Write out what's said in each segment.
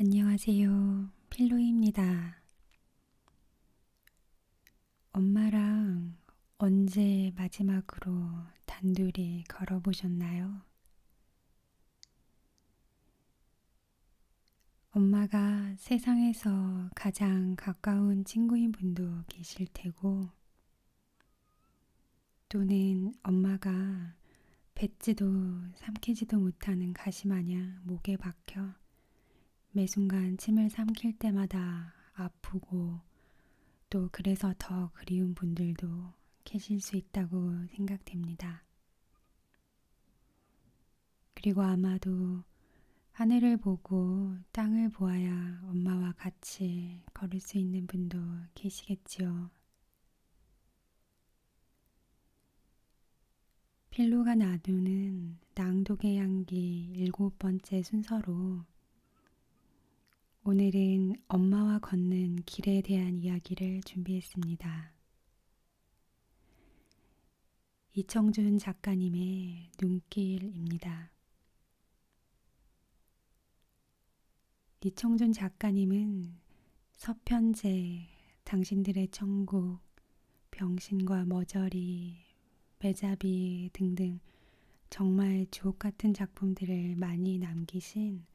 안녕하세요. 필로입니다. 엄마랑 언제 마지막으로 단둘이 걸어보셨나요? 엄마가 세상에서 가장 가까운 친구인 분도 계실 테고, 또는 엄마가 뱉지도 삼키지도 못하는 가시 마냥 목에 박혀 매 순간 침을 삼킬 때마다 아프고 또 그래서 더 그리운 분들도 계실 수 있다고 생각됩니다. 그리고 아마도 하늘을 보고 땅을 보아야 엄마와 같이 걸을 수 있는 분도 계시겠지요. 필로가 나누는 낭독의 향기 7번째 순서로 오늘은 엄마와 걷는 길에 대한 이야기를 준비했습니다. 이청준 작가님의 눈길입니다. 이청준 작가님은 서편제, 당신들의 천국, 병신과 머저리, 매자비 등등 정말 주옥같은 작품들을 많이 남기신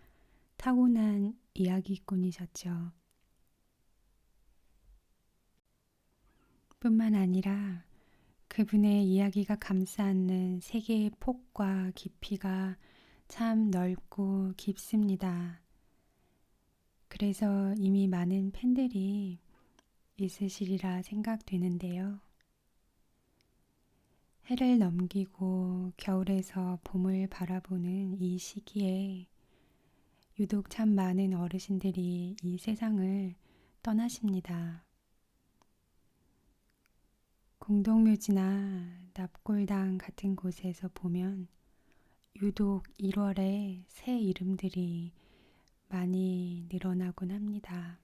타고난 이야기꾼이셨죠. 뿐만 아니라 그분의 이야기가 감싸는 세계의 폭과 깊이가 참 넓고 깊습니다. 그래서 이미 많은 팬들이 있으시리라 생각되는데요. 해를 넘기고 겨울에서 봄을 바라보는 이 시기에 유독 참 많은 어르신들이 이 세상을 떠나십니다. 공동묘지나 납골당 같은 곳에서 보면 유독 1월에 새 이름들이 많이 늘어나곤 합니다.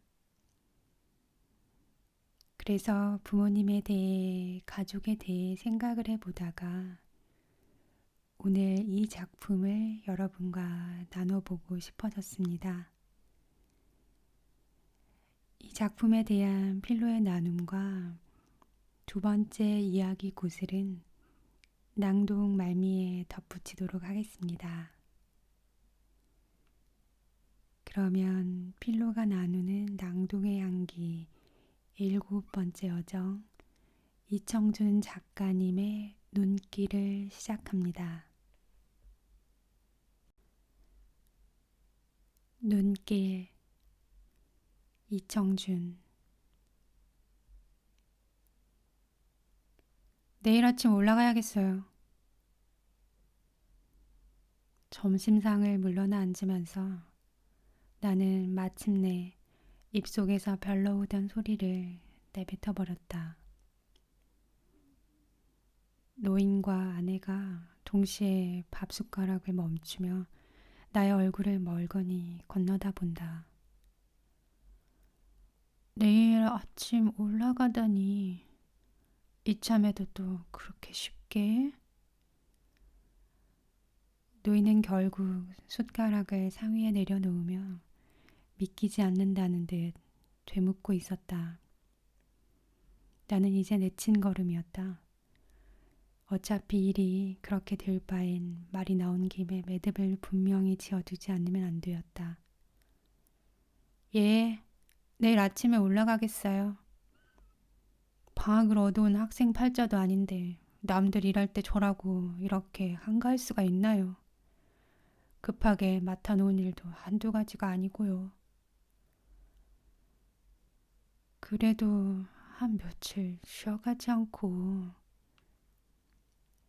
그래서 부모님에 대해, 가족에 대해 생각을 해보다가 오늘 이 작품을 여러분과 나눠보고 싶어졌습니다. 이 작품에 대한 필로의 나눔과 두 번째 이야기 구슬은 낭독 말미에 덧붙이도록 하겠습니다. 그러면 필로가 나누는 낭독의 향기 7번째 여정 이청준 작가님의 눈길을 시작합니다. 눈길 이청준 내일 아침 올라가야겠어요. 점심상을 물러나 앉으면서 나는 마침내 입속에서 별러오던 소리를 내뱉어 버렸다. 노인과 아내가 동시에 밥숟가락을 멈추며 나의 얼굴을 멀거니 건너다 본다. 내일 아침 올라가다니 이참에도 또 그렇게 쉽게? 노인은 결국 숟가락을 상위에 내려놓으며 믿기지 않는다는 듯 되묻고 있었다. 나는 이제 내친 걸음이었다. 어차피 일이 그렇게 될 바엔 말이 나온 김에 매듭을 분명히 지어두지 않으면 안 되었다. 예, 내일 아침에 올라가겠어요. 방학을 얻어온 학생 팔자도 아닌데 남들 일할 때 저라고 이렇게 한가할 수가 있나요? 급하게 맡아놓은 일도 한두 가지가 아니고요. 그래도 한 며칠 쉬어가지 않고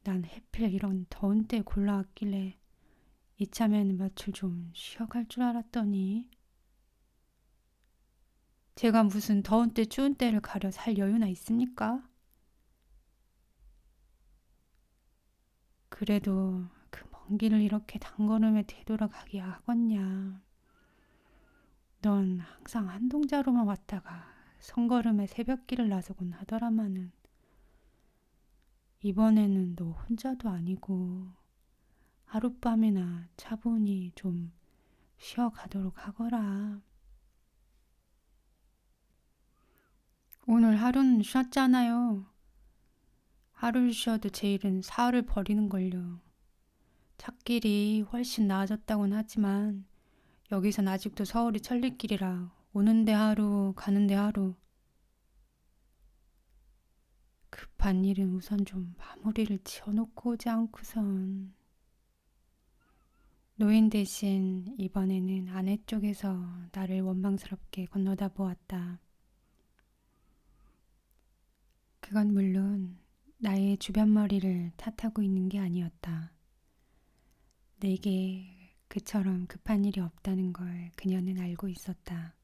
난 해필 이런 더운 때 골라왔길래 이참에는 며칠 좀 쉬어갈 줄 알았더니 제가 무슨 더운 때 추운 때를 가려 살 여유나 있습니까? 그래도 그 먼 길을 이렇게 단걸음에 되돌아가기야 하겠냐. 넌 항상 한동자로만 왔다가 성걸음에 새벽길을 나서곤 하더라마는 이번에는 너 혼자도 아니고 하룻밤이나 차분히 좀 쉬어가도록 하거라. 오늘 하루는 쉬었잖아요. 하루를 쉬어도 제 일은 사흘을 버리는걸요. 찻길이 훨씬 나아졌다고는 하지만 여기선 아직도 서울이 천리길이라 오는데 하루 가는데 하루. 급한 일은 우선 좀 마무리를 지어놓고 오지 않고선. 노인 대신 이번에는 아내 쪽에서 나를 원망스럽게 건너다 보았다. 그건 물론 나의 주변머리를 탓하고 있는 게 아니었다. 내게 그처럼 급한 일이 없다는 걸 그녀는 알고 있었다.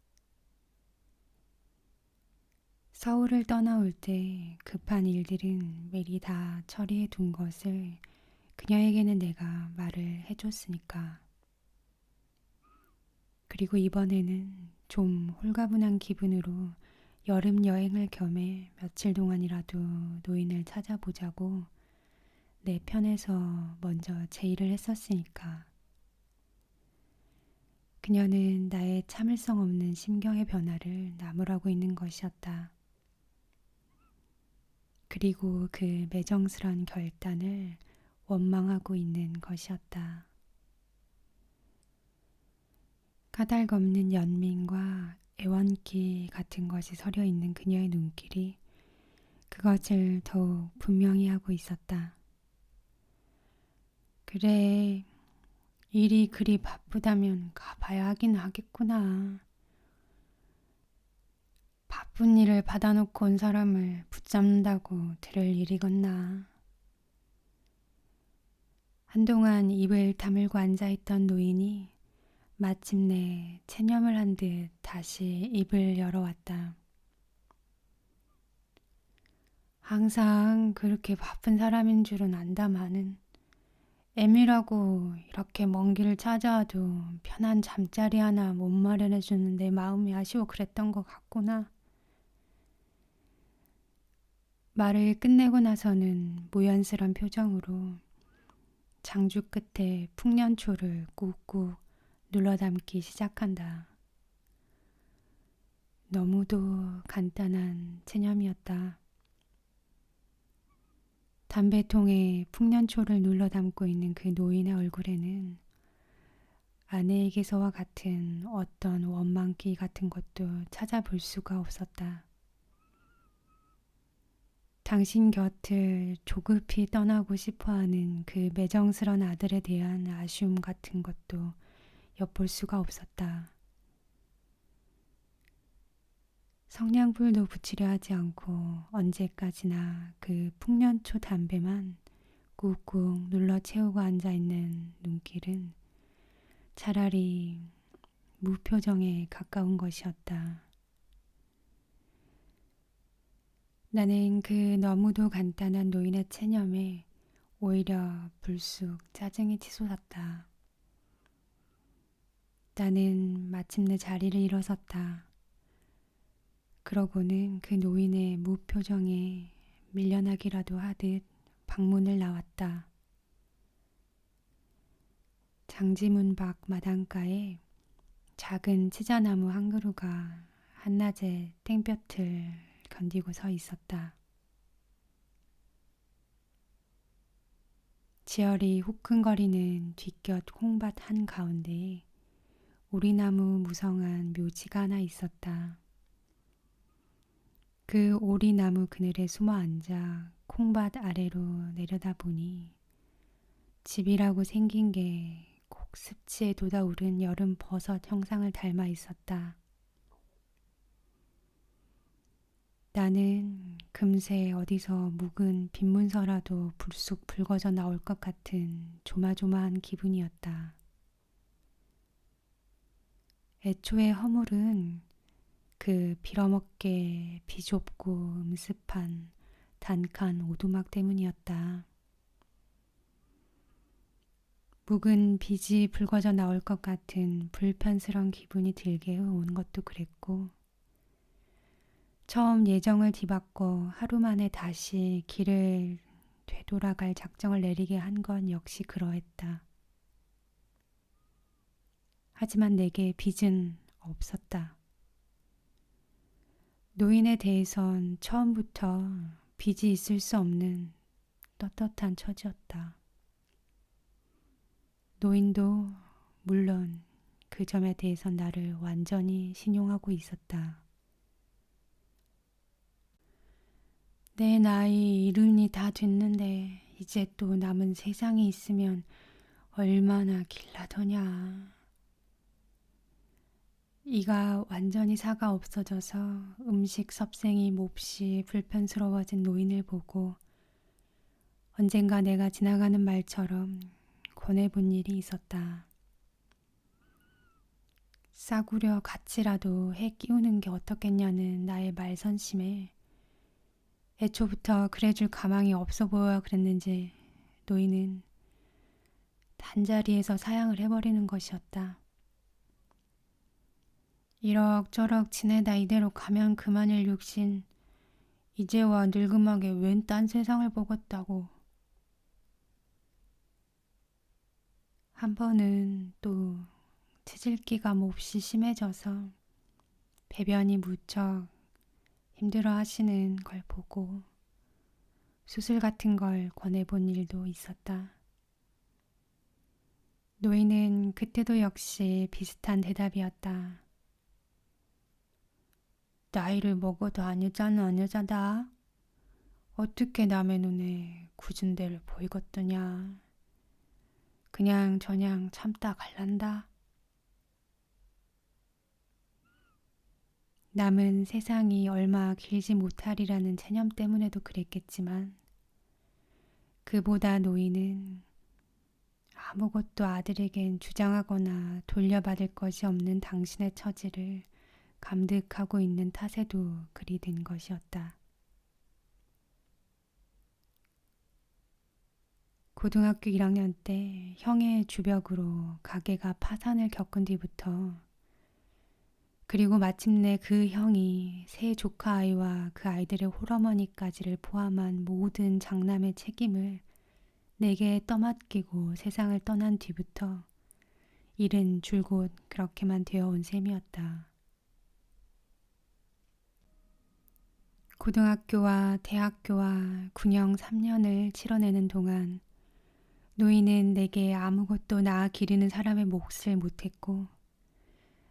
서울을 떠나올 때 급한 일들은 미리 다 처리해 둔 것을 그녀에게는 내가 말을 해줬으니까. 그리고 이번에는 좀 홀가분한 기분으로 여름 여행을 겸해 며칠 동안이라도 노인을 찾아보자고 내 편에서 먼저 제의를 했었으니까. 그녀는 나의 참을성 없는 심경의 변화를 나무라고 있는 것이었다. 그리고 그 매정스런 결단을 원망하고 있는 것이었다. 까닭없는 연민과 애원기 같은 것이 서려 있는 그녀의 눈길이 그것을 더욱 분명히 하고 있었다. 그래, 일이 그리 바쁘다면 가봐야 하긴 하겠구나. 바쁜 일을 받아놓고 온 사람을 붙잡는다고 들을 일이겠나. 한동안 입을 다물고 앉아있던 노인이 마침내 체념을 한 듯 다시 입을 열어왔다. 항상 그렇게 바쁜 사람인 줄은 안다마는 애미라고 이렇게 먼 길을 찾아와도 편한 잠자리 하나 못 마련해주는 내 마음이 아쉬워 그랬던 것 같구나. 말을 끝내고 나서는 모연스런 표정으로 장주 끝에 풍년초를 꾹꾹 눌러담기 시작한다. 너무도 간단한 체념이었다. 담배통에 풍년초를 눌러 담고 있는 그 노인의 얼굴에는 아내에게서와 같은 어떤 원망기 같은 것도 찾아볼 수가 없었다. 당신 곁을 조급히 떠나고 싶어하는 그 매정스런 아들에 대한 아쉬움 같은 것도 엿볼 수가 없었다. 성냥불도 붙이려 하지 않고 언제까지나 그 풍년초 담배만 꾹꾹 눌러 채우고 앉아있는 눈길은 차라리 무표정에 가까운 것이었다. 나는 그 너무도 간단한 노인의 체념에 오히려 불쑥 짜증이 치솟았다. 나는 마침내 자리를 일어섰다. 그러고는 그 노인의 무표정에 밀려나기라도 하듯 방문을 나왔다. 장지문 밖 마당가에 작은 치자나무 한 그루가 한낮에 땡볕을 견디고 서 있었다. 지열이 후끈거리는 뒷곁 콩밭 한가운데에 오리나무 무성한 묘지가 하나 있었다. 그 오리나무 그늘에 숨어 앉아 콩밭 아래로 내려다보니 집이라고 생긴 게 꼭 습지에 돋아오른 여름 버섯 형상을 닮아 있었다. 나는 금세 어디서 묵은 빈문서라도 불쑥 붉어져 나올 것 같은 조마조마한 기분이었다. 애초에 허물은 그 빌어먹게 비좁고 음습한 단칸 오두막 때문이었다. 묵은 빚이 붉어져 나올 것 같은 불편스러운 기분이 들게 온 것도 그랬고 처음 예정을 뒤바꿔 하루 만에 다시 길을 되돌아갈 작정을 내리게 한 건 역시 그러했다. 하지만 내게 빚은 없었다. 노인에 대해선 처음부터 빚이 있을 수 없는 떳떳한 처지였다. 노인도 물론 그 점에 대해선 나를 완전히 신용하고 있었다. 내 나이 70이 다 됐는데 이제 또 남은 세상에 있으면 얼마나 길라더냐. 이가 완전히 사가 없어져서 음식 섭생이 몹시 불편스러워진 노인을 보고 언젠가 내가 지나가는 말처럼 권해본 일이 있었다. 싸구려 같이라도 해 끼우는 게 어떻겠냐는 나의 말선심에 애초부터 그래줄 가망이 없어 보여 그랬는지 노인은 단자리에서 사양을 해버리는 것이었다. 이럭저럭 지내다 이대로 가면 그만일 육신 이제와 늙음하게 웬 딴 세상을 보겠다고. 한 번은 또 치질기가 몹시 심해져서 배변이 무척 힘들어 하시는 걸 보고 수술 같은 걸 권해본 일도 있었다. 노인은 그때도 역시 비슷한 대답이었다. 나이를 먹어도 안 여자는 안 여자다. 어떻게 남의 눈에 굳은 데를 보이겠더냐. 그냥 저냥 참다 갈란다. 남은 세상이 얼마 길지 못하리라는 체념 때문에도 그랬겠지만 그보다 노인은 아무것도 아들에겐 주장하거나 돌려받을 것이 없는 당신의 처지를 감득하고 있는 탓에도 그리 된 것이었다. 고등학교 1학년 때 형의 주벽으로 가게가 파산을 겪은 뒤부터 그리고 마침내 그 형이 세 조카 아이와 그 아이들의 홀어머니까지를 포함한 모든 장남의 책임을 내게 떠맡기고 세상을 떠난 뒤부터 일은 줄곧 그렇게만 되어온 셈이었다. 고등학교와 대학교와 군영 3년을 치러내는 동안 노인은 내게 아무것도 낳아 기르는 사람의 몫을 못했고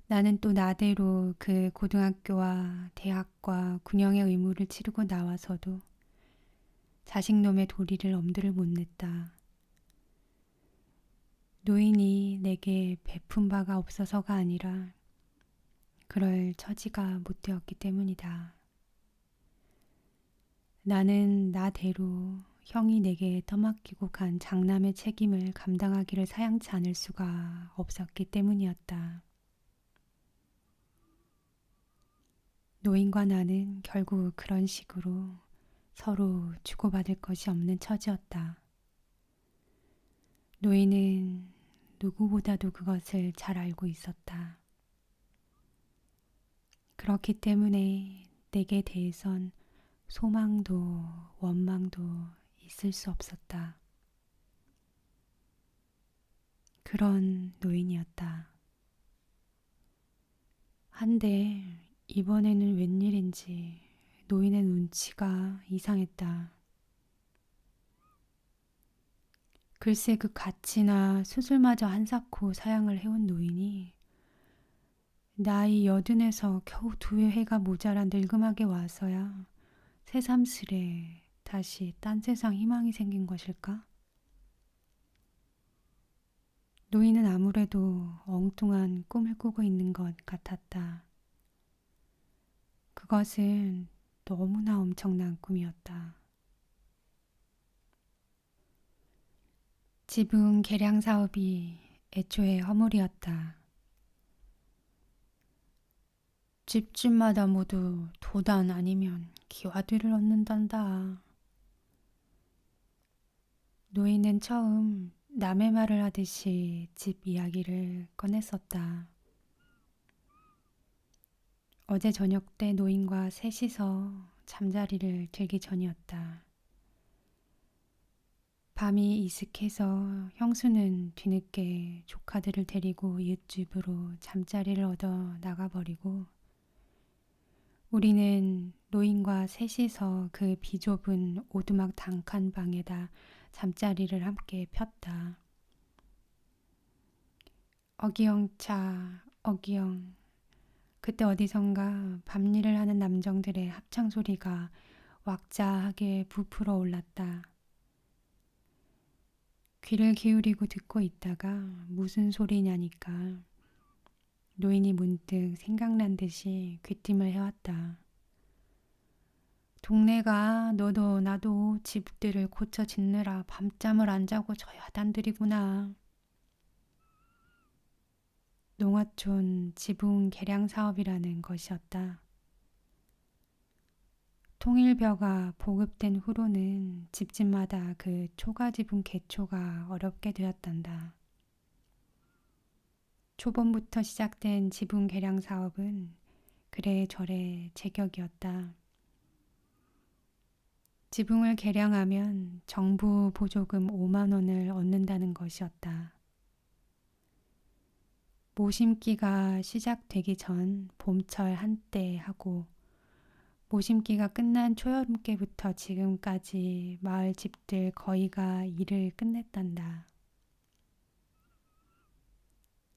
나는 또 나대로 그 고등학교와 대학과 군영의 의무를 치르고 나와서도 자식놈의 도리를 엄두를 못 냈다. 노인이 내게 베푼 바가 없어서가 아니라 그럴 처지가 못 되었기 때문이다. 나는 나대로 형이 내게 떠맡기고 간 장남의 책임을 감당하기를 사양치 않을 수가 없었기 때문이었다. 노인과 나는 결국 그런 식으로 서로 주고받을 것이 없는 처지였다. 노인은 누구보다도 그것을 잘 알고 있었다. 그렇기 때문에 내게 대해선 소망도 원망도 있을 수 없었다. 그런 노인이었다. 한데 이번에는 웬일인지 노인의 눈치가 이상했다. 글쎄 그 갓이나 수술마저 한사코 사양을 해온 노인이 나이 80에서 겨우 2회가 모자란 늙음하게 와서야 새삼스레 다시 딴 세상 희망이 생긴 것일까? 노인은 아무래도 엉뚱한 꿈을 꾸고 있는 것 같았다. 그것은 너무나 엄청난 꿈이었다. 지붕 개량 사업이 애초에 허물이었다. 집집마다 모두 도단 아니면 기와들을 얻는단다. 노인은 처음 남의 말을 하듯이 집 이야기를 꺼냈었다. 어제 저녁 때 노인과 셋이서 잠자리를 들기 전이었다. 밤이 이슥해서 형수는 뒤늦게 조카들을 데리고 이웃집으로 잠자리를 얻어 나가버리고 우리는 노인과 셋이서 그 비좁은 오두막 단칸 방에다 잠자리를 함께 폈다. 어기영차 어기영. 그때 어디선가 밤일을 하는 남정들의 합창 소리가 왁자하게 부풀어 올랐다. 귀를 기울이고 듣고 있다가 무슨 소리냐니까 노인이 문득 생각난 듯이 귀띔을 해왔다. 동네가 너도 나도 집들을 고쳐 짓느라 밤잠을 안 자고 저 야단들이구나. 농어촌 지붕 개량 사업이라는 것이었다. 통일벼가 보급된 후로는 집집마다 그 초가지붕 개초가 어렵게 되었단다. 초봄부터 시작된 지붕 개량 사업은 그래저래 제격이었다. 지붕을 개량하면 정부 보조금 5만 원을 얻는다는 것이었다. 모심기가 시작되기 전 봄철 한때 하고 모심기가 끝난 초여름께부터 지금까지 마을 집들 거의가 일을 끝냈단다.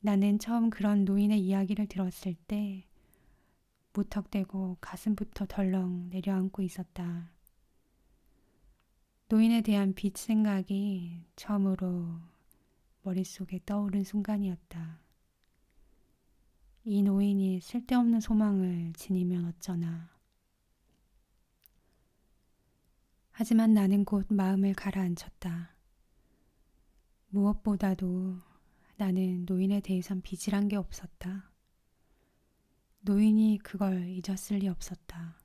나는 처음 그런 노인의 이야기를 들었을 때 무턱대고 가슴부터 덜렁 내려앉고 있었다. 노인에 대한 빚 생각이 처음으로 머릿속에 떠오른 순간이었다. 이 노인이 쓸데없는 소망을 지니면 어쩌나. 하지만 나는 곧 마음을 가라앉혔다. 무엇보다도 나는 노인에 대해선 빚이란 게 없었다. 노인이 그걸 잊었을 리 없었다.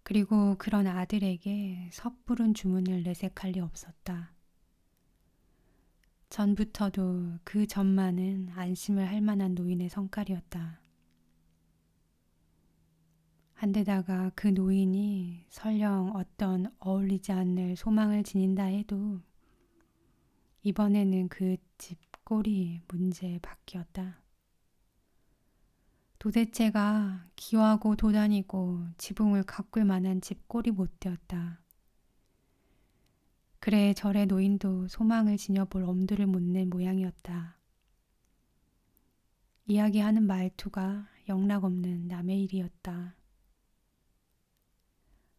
그리고 그런 아들에게 섣부른 주문을 내색할 리 없었다. 전부터도 그 전만은 안심을 할 만한 노인의 성깔이었다. 한데다가 그 노인이 설령 어떤 어울리지 않을 소망을 지닌다 해도 이번에는 그 집 꼴이 문제 밖이었다. 도대체가 기와고 도다니고 지붕을 가꿀 만한 집 꼴이 못 되었다. 그래 저래 노인도 소망을 지녀볼 엄두를 못 낸 모양이었다. 이야기하는 말투가 영락없는 남의 일이었다.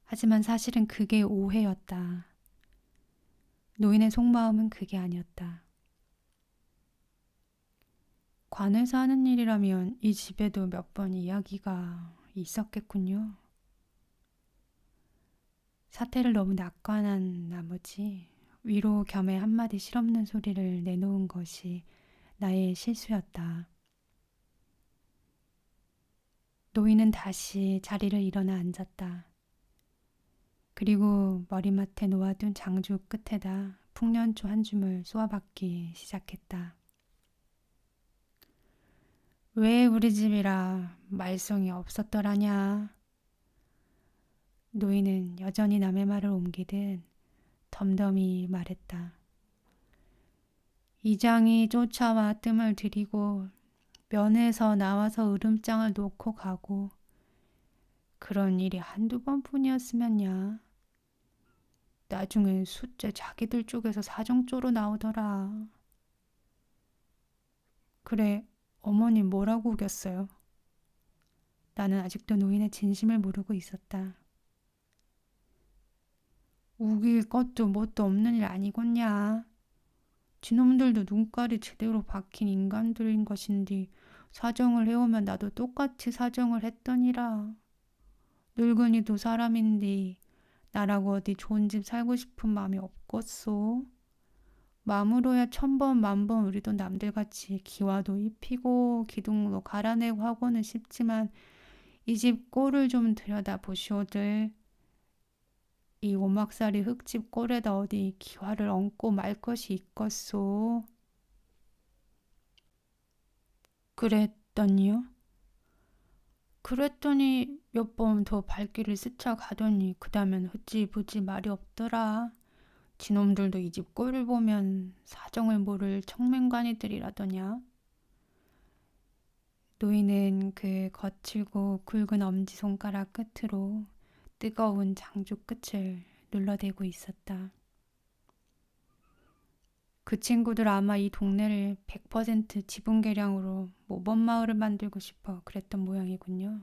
하지만 사실은 그게 오해였다. 노인의 속마음은 그게 아니었다. 관에서 하는 일이라면 이 집에도 몇 번 이야기가 있었겠군요. 사태를 너무 낙관한 나머지 위로 겸해 한마디 실없는 소리를 내놓은 것이 나의 실수였다. 노인은 다시 자리를 일어나 앉았다. 그리고 머리맡에 놓아둔 장주 끝에다 풍년초 한 줌을 쏘아받기 시작했다. 왜 우리 집이라 말썽이 없었더라냐. 노인은 여전히 남의 말을 옮기듯 덤덤히 말했다. 이장이 쫓아와 뜸을 들이고 면에서 나와서 으름장을 놓고 가고 그런 일이 한두 번뿐이었으면야. 나중엔 숫째 자기들 쪽에서 사정조로 나오더라. 그래, 어머니 뭐라고 우겼어요? 나는 아직도 노인의 진심을 모르고 있었다. 우길 것도 뭣도 없는 일 아니겠냐. 지놈들도 눈깔이 제대로 박힌 인간들인 것인데 사정을 해오면 나도 똑같이 사정을 했더니라. 늙은이도 사람인데 나라고 어디 좋은 집 살고 싶은 마음이 없겠소. 마음으로야 1000번 만번 우리도 남들같이 기와도 입히고 기둥도 갈아내고 하고는 싶지만 이 집 꼴을 좀 들여다보시오들. 이 오막살이 흙집 꼴에다 어디 기와를 얹고 말 것이 있겠소. 그랬더니요? 그랬더니 몇 번 더 발길을 스쳐가더니 그 다음엔 흐지부지 말이 없더라. 지놈들도 이 집 꼴을 보면 사정을 모를 청맹관이들이라더냐. 노인은 그 거칠고 굵은 엄지손가락 끝으로 뜨거운 장주 끝을 눌러대고 있었다. 그 친구들 아마 이 동네를 100% 지분 개량으로 모범마을을 만들고 싶어 그랬던 모양이군요.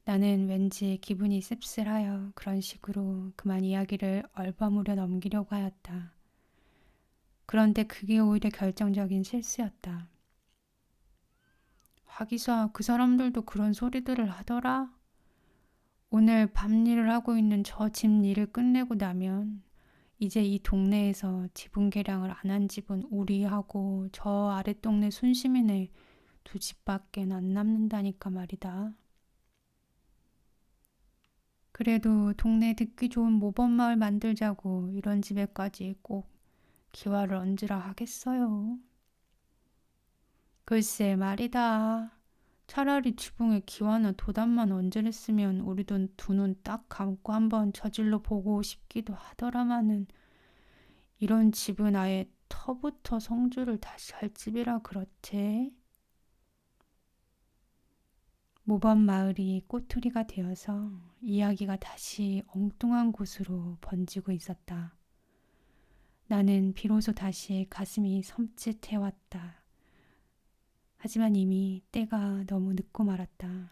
나는 왠지 기분이 씁쓸하여 그런 식으로 그만 이야기를 얼버무려 넘기려고 하였다. 그런데 그게 오히려 결정적인 실수였다. 하기사 그 사람들도 그런 소리들을 하더라. 오늘 밤일을 하고 있는 저 집 일을 끝내고 나면 이제 이 동네에서 지분 개량을 안 한 집은 우리하고 저 아랫동네 순시민의 두 집밖에 안 남는다니까 말이다. 그래도 동네 듣기 좋은 모범마을 만들자고 이런 집에까지 꼭 기와를 얹으라 하겠어요. 글쎄 말이다. 차라리 지붕에 기와나 도단만 얹으랬으면 우리도 두 눈 딱 감고 한번 저질러 보고 싶기도 하더라마는 이런 집은 아예 터부터 성주를 다시 할 집이라 그렇지. 모범 마을이 꼬투리가 되어서 이야기가 다시 엉뚱한 곳으로 번지고 있었다. 나는 비로소 다시 가슴이 섬찟해왔다. 하지만 이미 때가 너무 늦고 말았다.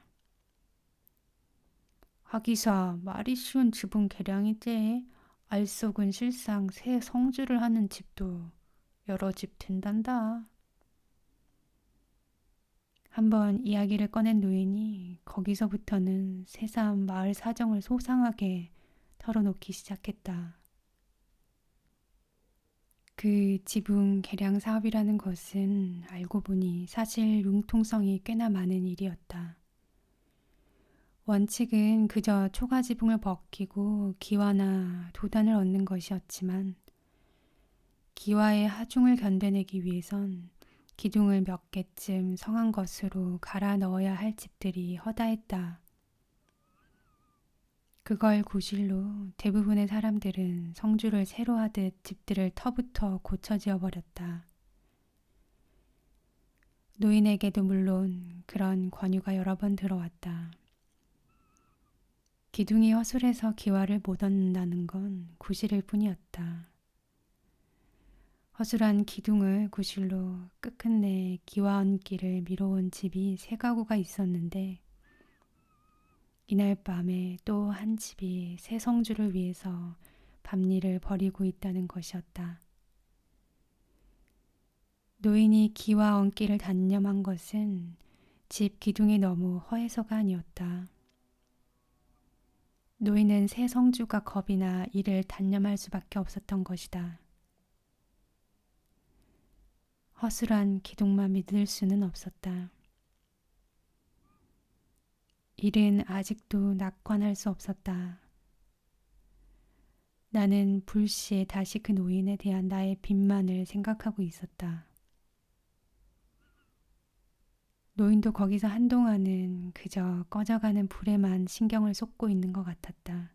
하기사 말이 쉬운 집은 개량이지 알속은 실상 새 성주를 하는 집도 여러 집 된단다. 한번 이야기를 꺼낸 노인이 거기서부터는 새삼 마을 사정을 소상하게 털어놓기 시작했다. 그 지붕 개량 사업이라는 것은 알고 보니 사실 융통성이 꽤나 많은 일이었다. 원칙은 그저 초가 지붕을 벗기고 기와나 도단을 얻는 것이었지만 기와의 하중을 견뎌내기 위해선 기둥을 몇 개쯤 성한 것으로 갈아 넣어야 할 집들이 허다했다. 그걸 구실로 대부분의 사람들은 성주를 새로 하듯 집들을 터부터 고쳐 지어버렸다. 노인에게도 물론 그런 권유가 여러 번 들어왔다. 기둥이 허술해서 기와를 못 얻는다는 건 구실일 뿐이었다. 허술한 기둥을 구실로 끝끝내 기와 얹기를 미뤄온 집이 세 가구가 있었는데 이날 밤에 또 한 집이 새 성주를 위해서 밤일을 벌이고 있다는 것이었다. 노인이 기와 얹기를 단념한 것은 집 기둥이 너무 허해서가 아니었다. 노인은 새 성주가 겁이 나 이를 단념할 수밖에 없었던 것이다. 허술한 기둥만 믿을 수는 없었다. 일은 아직도 낙관할 수 없었다. 나는 불시에 다시 그 노인에 대한 나의 빚만을 생각하고 있었다. 노인도 거기서 한동안은 그저 꺼져가는 불에만 신경을 쏟고 있는 것 같았다.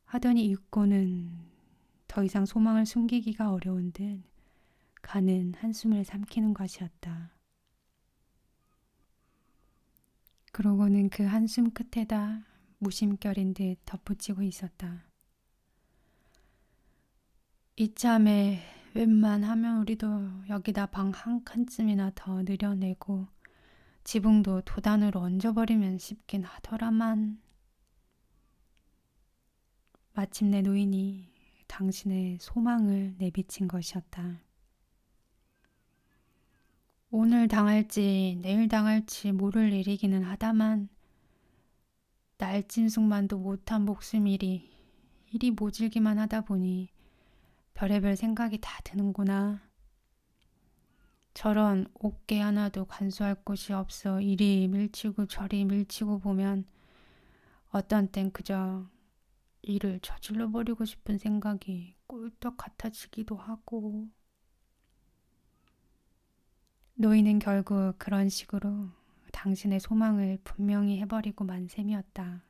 하더니 잊고는 더 이상 소망을 숨기기가 어려운 듯 가는 한숨을 삼키는 것이었다. 그러고는 그 한숨 끝에다 무심결인 듯 덧붙이고 있었다. 이참에 웬만하면 우리도 여기다 방 한 칸쯤이나 더 늘여내고 지붕도 도단으로 얹어버리면 싶긴 하더라만. 마침내 노인이 당신의 소망을 내비친 것이었다. 오늘 당할지 내일 당할지 모를 일이기는 하다만 날짐승만도 못한 목숨일이 일이 모질기만 하다 보니 별의별 생각이 다 드는구나. 저런 옥계 하나도 간수할 곳이 없어 이리 밀치고 저리 밀치고 보면 어떤 땐 그저 일을 저질러 버리고 싶은 생각이 꿀떡 같아지기도 하고. 노인은 결국 그런 식으로 당신의 소망을 분명히 해버리고 만 셈이었다.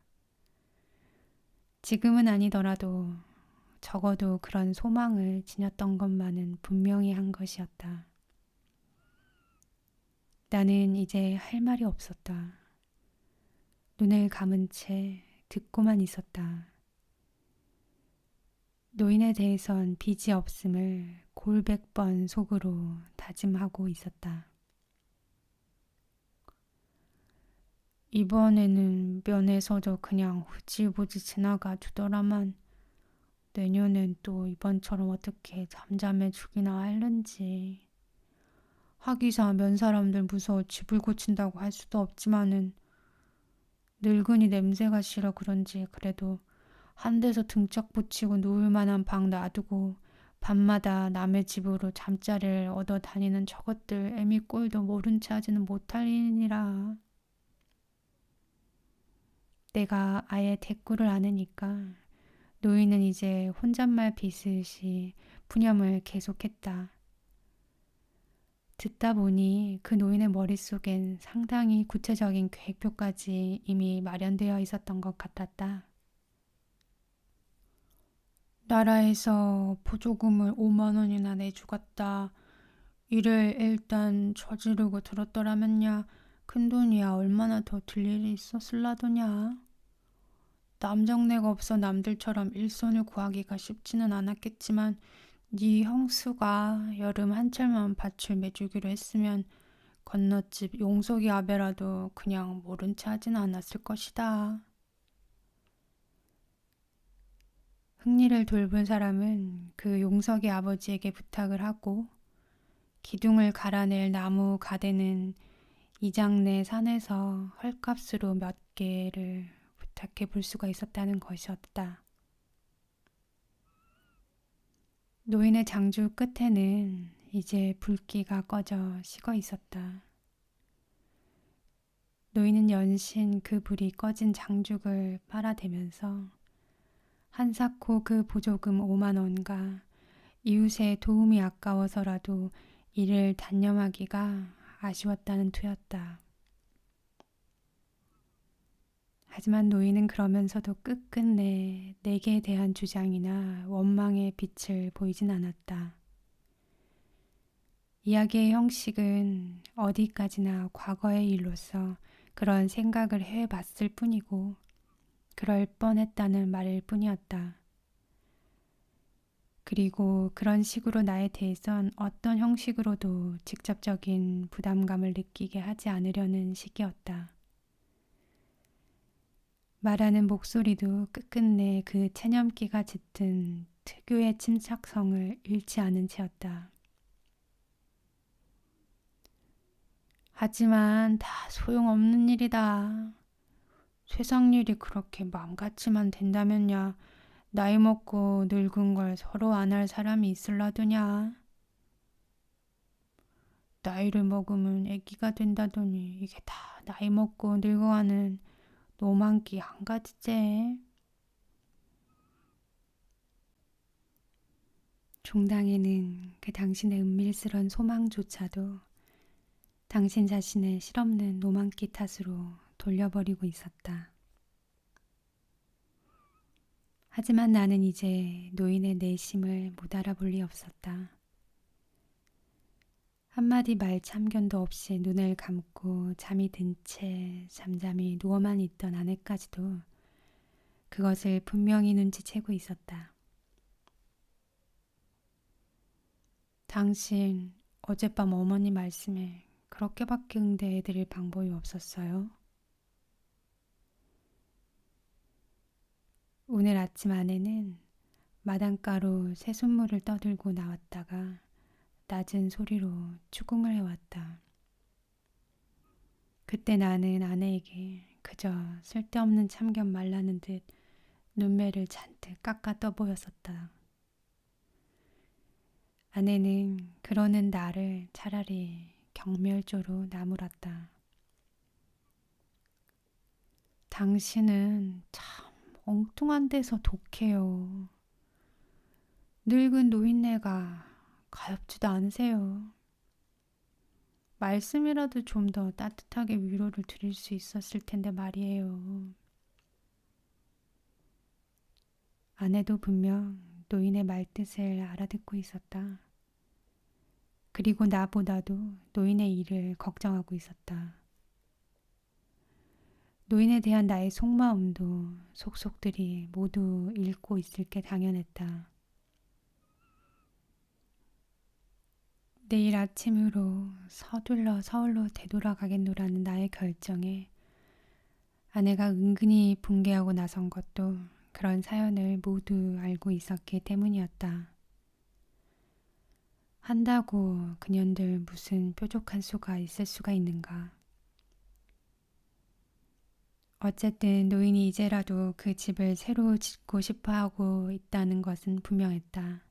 지금은 아니더라도 적어도 그런 소망을 지녔던 것만은 분명히 한 것이었다. 나는 이제 할 말이 없었다. 눈을 감은 채 듣고만 있었다. 노인에 대해선 빚이 없음을 골백번 속으로 다짐하고 있었다. 이번에는 면에서도 그냥 후지부지 지나가 주더라만 내년엔 또 이번처럼 어떻게 잠잠해 주기나 할는지. 하기사 면 사람들 무서워 집을 고친다고 할 수도 없지만은 늙은이 냄새가 싫어 그런지 그래도 한 데서 등짝 붙이고 누울 만한 방 놔두고 밤마다 남의 집으로 잠자리를 얻어 다니는 저것들 애미 꼴도 모른 채 하지는 못할 일이니라. 내가 아예 대꾸를 안 하니까 노인은 이제 혼잣말 비슷이 푸념을 계속했다. 듣다 보니 그 노인의 머릿속엔 상당히 구체적인 계획표까지 이미 마련되어 있었던 것 같았다. 나라에서 보조금을 5만 원이나 내주겠다. 일을 일단 저지르고 들었더라면야 큰돈이야 얼마나 더 들 일이 있었을라더냐. 남정네가 없어 남들처럼 일손을 구하기가 쉽지는 않았겠지만 네 형수가 여름 한철만 밭을 매주기로 했으면 건너집 용석이 아베라도 그냥 모른 채 하진 않았을 것이다. 흥리를 돌본 사람은 그 용석이 아버지에게 부탁을 하고 기둥을 갈아낼 나무 가대는 이장내 산에서 헐값으로 몇 개를 부탁해 볼 수가 있었다는 것이었다. 노인의 장주 끝에는 이제 불기가 꺼져 식어 있었다. 노인은 연신 그 불이 꺼진 장죽을 빨아대면서 한사코 그 보조금 5만 원과 이웃의 도움이 아까워서라도 이를 단념하기가 아쉬웠다는 투였다. 하지만 노인은 그러면서도 끝끝내 내게 대한 주장이나 원망의 빛을 보이진 않았다. 이야기의 형식은 어디까지나 과거의 일로서 그런 생각을 해봤을 뿐이고 그럴 뻔했다는 말일 뿐이었다. 그리고 그런 식으로 나에 대해선 어떤 형식으로도 직접적인 부담감을 느끼게 하지 않으려는 식이었다. 말하는 목소리도 끝끝내 그 체념기가 짙은 특유의 침착성을 잃지 않은 채였다. 하지만 다 소용없는 일이다. 세상 일이 그렇게 마음같이만 된다면야 나이 먹고 늙은 걸 서로 안 할 사람이 있을라더냐. 나이를 먹으면 애기가 된다더니 이게 다 나이 먹고 늙어가는 노만기 한 가지째. 종당에는 그 당신의 은밀스런 소망조차도 당신 자신의 실없는 노만기 탓으로 돌려버리고 있었다. 하지만 나는 이제 노인의 내심을 못 알아볼 리 없었다. 한마디 말 참견도 없이 눈을 감고 잠이 든 채 잠잠히 누워만 있던 아내까지도 그것을 분명히 눈치채고 있었다. 당신 어젯밤 어머니 말씀에 그렇게밖에 응대해 드릴 방법이 없었어요? 오늘 아침 아내는 마당가로 새순물을 떠들고 나왔다가 낮은 소리로 추궁을 해왔다. 그때 나는 아내에게 그저 쓸데없는 참견 말라는 듯 눈매를 잔뜩 깎아 떠보였었다. 아내는 그러는 나를 차라리 경멸조로 나무랐다. 당신은 참 엉뚱한 데서 독해요. 늙은 노인네가 가엾지도 않으세요. 말씀이라도 좀 더 따뜻하게 위로를 드릴 수 있었을 텐데 말이에요. 아내도 분명 노인의 말뜻을 알아듣고 있었다. 그리고 나보다도 노인의 일을 걱정하고 있었다. 노인에 대한 나의 속마음도 속속들이 모두 읽고 있을 게 당연했다. 내일 아침으로 서둘러 서울로 되돌아가겠노라는 나의 결정에 아내가 은근히 붕괴하고 나선 것도 그런 사연을 모두 알고 있었기 때문이었다. 한다고 그년들 무슨 뾰족한 수가 있을 수가 있는가. 어쨌든 노인이 이제라도 그 집을 새로 짓고 싶어 하고 있다는 것은 분명했다.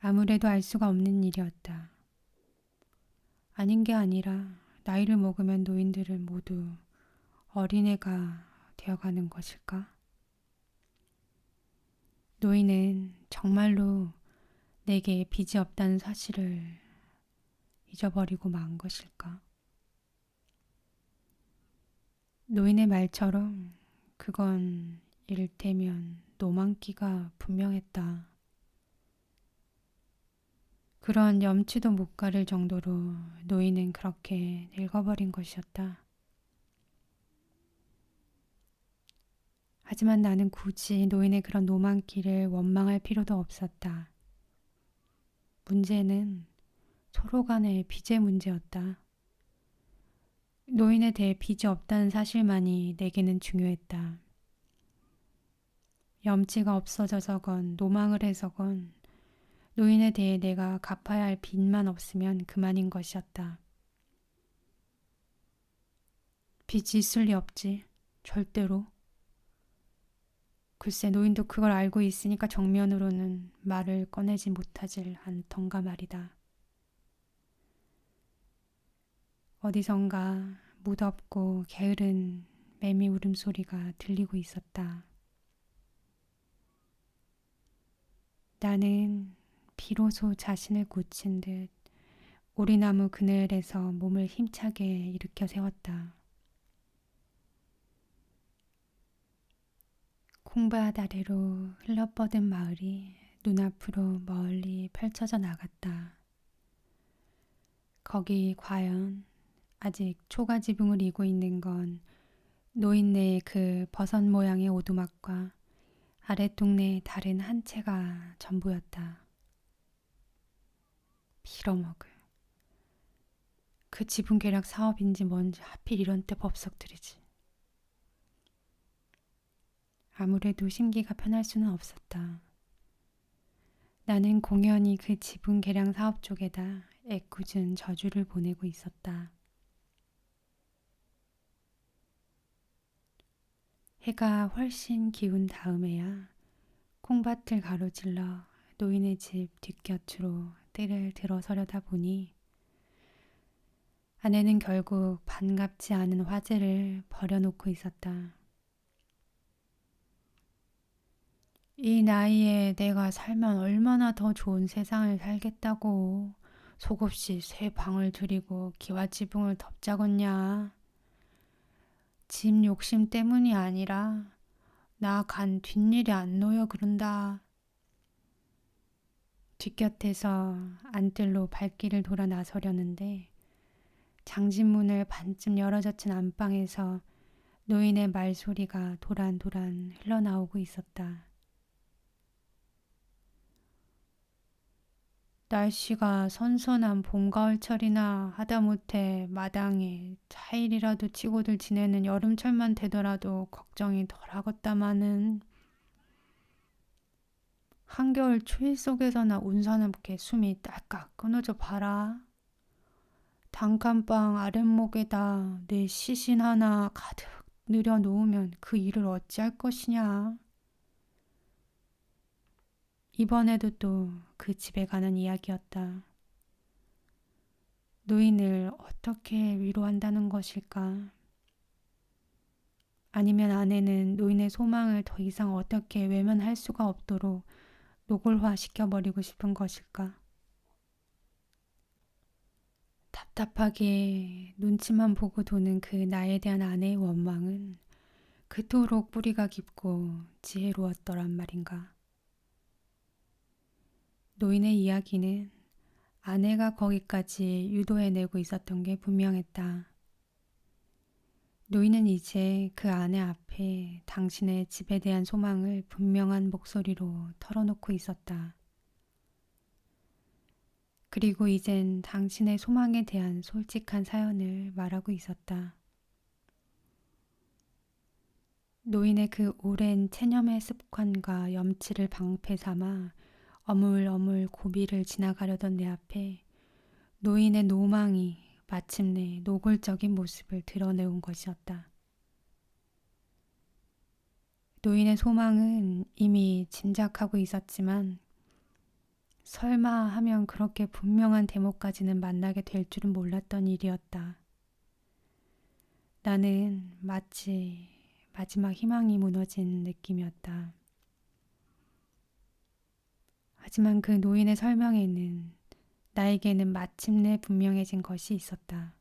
아무래도 알 수가 없는 일이었다. 아닌 게 아니라 나이를 먹으면 노인들은 모두 어린애가 되어가는 것일까? 노인은 정말로 내게 빚이 없다는 사실을 잊어버리고 만 것일까? 노인의 말처럼 그건 이를테면 노만기가 분명했다. 그런 염치도 못 가릴 정도로 노인은 그렇게 늙어버린 것이었다. 하지만 나는 굳이 노인의 그런 노만기를 원망할 필요도 없었다. 문제는 서로 간의 빚의 문제였다. 노인에 대해 빚이 없다는 사실만이 내게는 중요했다. 염치가 없어져서건 노망을 해서건 노인에 대해 내가 갚아야 할 빚만 없으면 그만인 것이었다. 빚이 있을 리 없지. 절대로. 글쎄 노인도 그걸 알고 있으니까 정면으로는 말을 꺼내지 못하질 않던가 말이다. 어디선가 무덥고 게으른 매미 울음소리가 들리고 있었다. 나는 비로소 자신을 고친 듯 오리나무 그늘에서 몸을 힘차게 일으켜 세웠다. 콩밭 아래로 흘러뻗은 마을이 눈앞으로 멀리 펼쳐져 나갔다. 거기 과연 아직 초가 지붕을 이고 있는 건 노인네의 그 버섯 모양의 오두막과 아랫동네의 다른 한 채가 전부였다. 빌어먹을. 그 지붕 계략 사업인지 뭔지 하필 이런 때 법석들이지. 아무래도 심기가 편할 수는 없었다. 나는 공연히 그 지붕 개량 사업 쪽에다 애꿎은 저주를 보내고 있었다. 해가 훨씬 기운 다음에야 콩밭을 가로질러 노인의 집 뒷곁으로 뜰을 들어서려다 보니 아내는 결국 반갑지 않은 화제를 버려놓고 있었다. 이 나이에 내가 살면 얼마나 더 좋은 세상을 살겠다고 속없이 새 방을 들이고 기와지붕을 덮자겄냐. 집 욕심 때문이 아니라 나 간 뒷일이 안 놓여 그런다. 뒷곁에서 안뜰로 발길을 돌아 나서려는데 장진문을 반쯤 열어젖힌 안방에서 노인의 말소리가 도란도란 흘러나오고 있었다. 날씨가 선선한 봄, 가을철이나 하다못해 마당에 차일이라도 치고들 지내는 여름철만 되더라도 걱정이 덜하겄다마는 한겨울 추위 속에서나 운사납게 숨이 딸깍 끊어져 봐라. 단칸방 아랫목에다 내 시신 하나 가득 늘여놓으면 그 일을 어찌할 것이냐. 이번에도 또 그 집에 관한 이야기였다. 노인을 어떻게 위로한다는 것일까? 아니면 아내는 노인의 소망을 더 이상 어떻게 외면할 수가 없도록 노골화 시켜버리고 싶은 것일까? 답답하게 눈치만 보고 도는 그 나에 대한 아내의 원망은 그토록 뿌리가 깊고 지혜로웠더란 말인가. 노인의 이야기는 아내가 거기까지 유도해내고 있었던 게 분명했다. 노인은 이제 그 아내 앞에 당신의 집에 대한 소망을 분명한 목소리로 털어놓고 있었다. 그리고 이젠 당신의 소망에 대한 솔직한 사연을 말하고 있었다. 노인의 그 오랜 체념의 습관과 염치를 방패 삼아 어물어물 고비를 지나가려던 내 앞에 노인의 노망이 마침내 노골적인 모습을 드러내온 것이었다. 노인의 소망은 이미 짐작하고 있었지만 설마 하면 그렇게 분명한 대목까지는 만나게 될 줄은 몰랐던 일이었다. 나는 마치 마지막 희망이 무너진 느낌이었다. 하지만 그 노인의 설명에는 나에게는 마침내 분명해진 것이 있었다.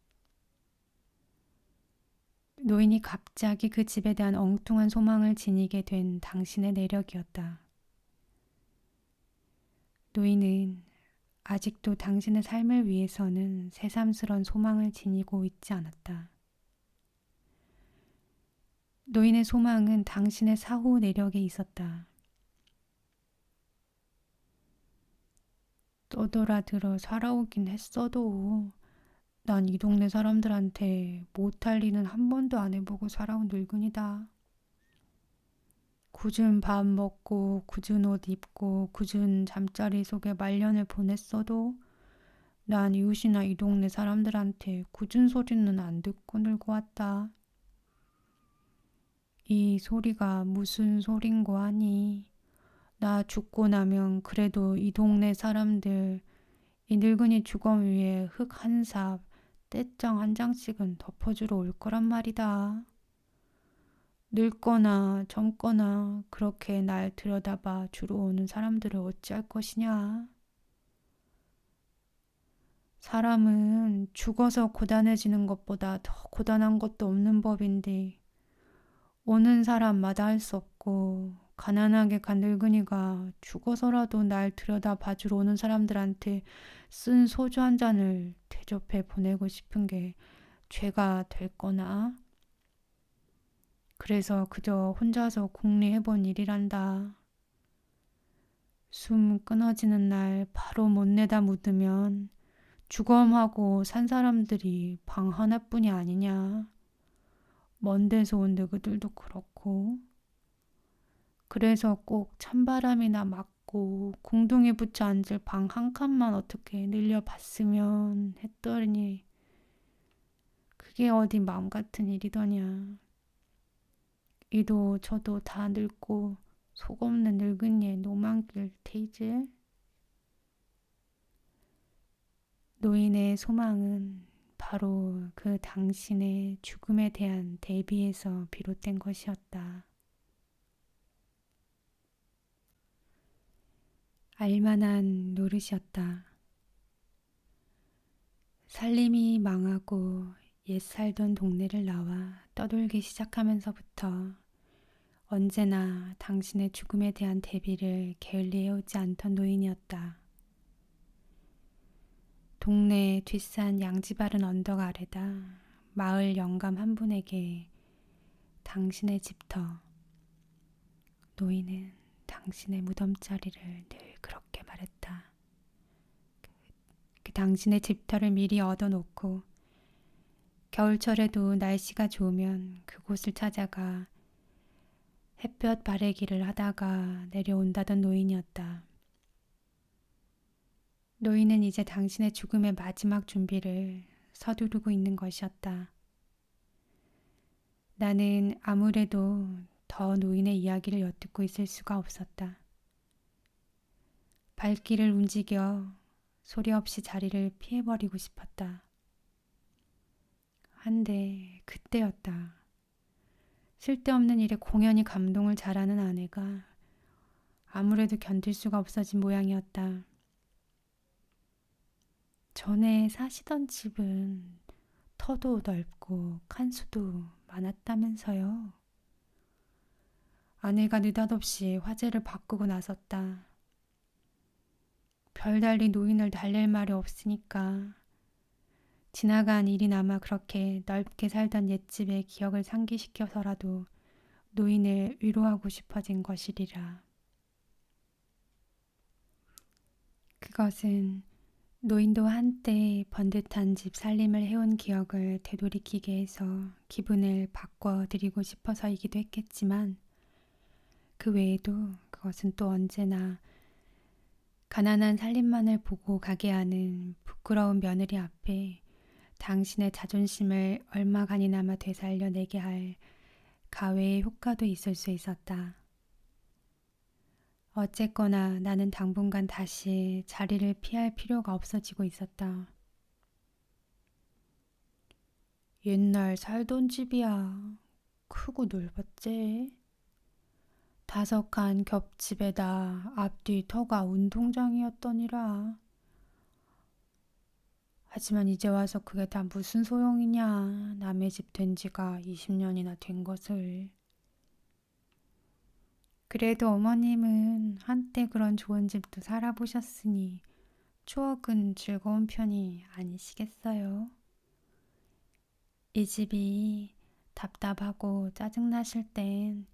노인이 갑자기 그 집에 대한 엉뚱한 소망을 지니게 된 당신의 내력이었다. 노인은 아직도 당신의 삶을 위해서는 새삼스런 소망을 지니고 있지 않았다. 노인의 소망은 당신의 사후 내력에 있었다. 떠돌아들어 살아오긴 했어도 난 이 동네 사람들한테 못할 일은 한 번도 안 해보고 살아온 늙은이다. 굳은 밥 먹고 굳은 옷 입고 굳은 잠자리 속에 말년을 보냈어도 난 이웃이나 이 동네 사람들한테 굳은 소리는 안 듣고 늙어 왔다. 이 소리가 무슨 소린고 하니 나 죽고 나면 그래도 이 동네 사람들 이 늙은이 주검 위에 흙 한 삽, 떼장 한 장씩은 덮어주러 올 거란 말이다. 늙거나 젊거나 그렇게 날 들여다봐 주러 오는 사람들을 어찌할 것이냐. 사람은 죽어서 고단해지는 것보다 더 고단한 것도 없는 법인데 오는 사람마다 할 수 없고 가난하게 간 늙은이가 죽어서라도 날 들여다봐 주러 오는 사람들한테 쓴 소주 한 잔을 대접해 보내고 싶은 게 죄가 될 거나 그래서 그저 혼자서 궁리해본 일이란다. 숨 끊어지는 날 바로 못 내다 묻으면 주검하고 산 사람들이 방 하나뿐이 아니냐. 먼 데서 온 너희들도 그렇고. 그래서 꼭 찬바람이나 맞고 궁둥이 붙여 앉을 방 한 칸만 어떻게 늘려봤으면 했더니 그게 어디 마음 같은 일이더냐. 이도 저도 다 늙고 속 없는 늙은이의 노만길 테이즈. 노인의 소망은 바로 그 당신의 죽음에 대한 대비에서 비롯된 것이었다. 알만한 노릇이었다. 살림이 망하고 옛 살던 동네를 나와 떠돌기 시작하면서부터 언제나 당신의 죽음에 대한 대비를 게을리해오지 않던 노인이었다. 동네 뒷산 양지바른 언덕 아래다 마을 영감 한 분에게 당신의 집터, 노인은 당신의 무덤자리를 늘 그렇게 말했다. 그 당신의 집터를 미리 얻어놓고 겨울철에도 날씨가 좋으면 그곳을 찾아가 햇볕 바래기를 하다가 내려온다던 노인이었다. 노인은 이제 당신의 죽음의 마지막 준비를 서두르고 있는 것이었다. 나는 아무래도 더 노인의 이야기를 엿듣고 있을 수가 없었다. 발길을 움직여 소리 없이 자리를 피해버리고 싶었다. 한데 그때였다. 쓸데없는 일에 공연히 감동을 잘하는 아내가 아무래도 견딜 수가 없어진 모양이었다. 전에 사시던 집은 터도 넓고 칸수도 많았다면서요. 아내가 느닷없이 화제를 바꾸고 나섰다. 별달리 노인을 달랠 말이 없으니까 지나간 일이나마 그렇게 넓게 살던 옛집의 기억을 상기시켜서라도 노인을 위로하고 싶어진 것이리라. 그것은 노인도 한때 번듯한 집 살림을 해온 기억을 되돌이키게 해서 기분을 바꿔드리고 싶어서이기도 했겠지만 그 외에도 그것은 또 언제나 가난한 살림만을 보고 가게 하는 부끄러운 며느리 앞에 당신의 자존심을 얼마간이나마 되살려내게 할 가외의 효과도 있을 수 있었다. 어쨌거나 나는 당분간 다시 자리를 피할 필요가 없어지고 있었다. 옛날 살던 집이야. 크고 넓었지. 5칸 겹집에다 앞뒤 터가 운동장이었더니라. 하지만 이제 와서 그게 다 무슨 소용이냐. 남의 집 된 지가 20년이나 된 것을. 그래도 어머님은 한때 그런 좋은 집도 살아보셨으니 추억은 즐거운 편이 아니시겠어요? 이 집이 답답하고 짜증나실 땐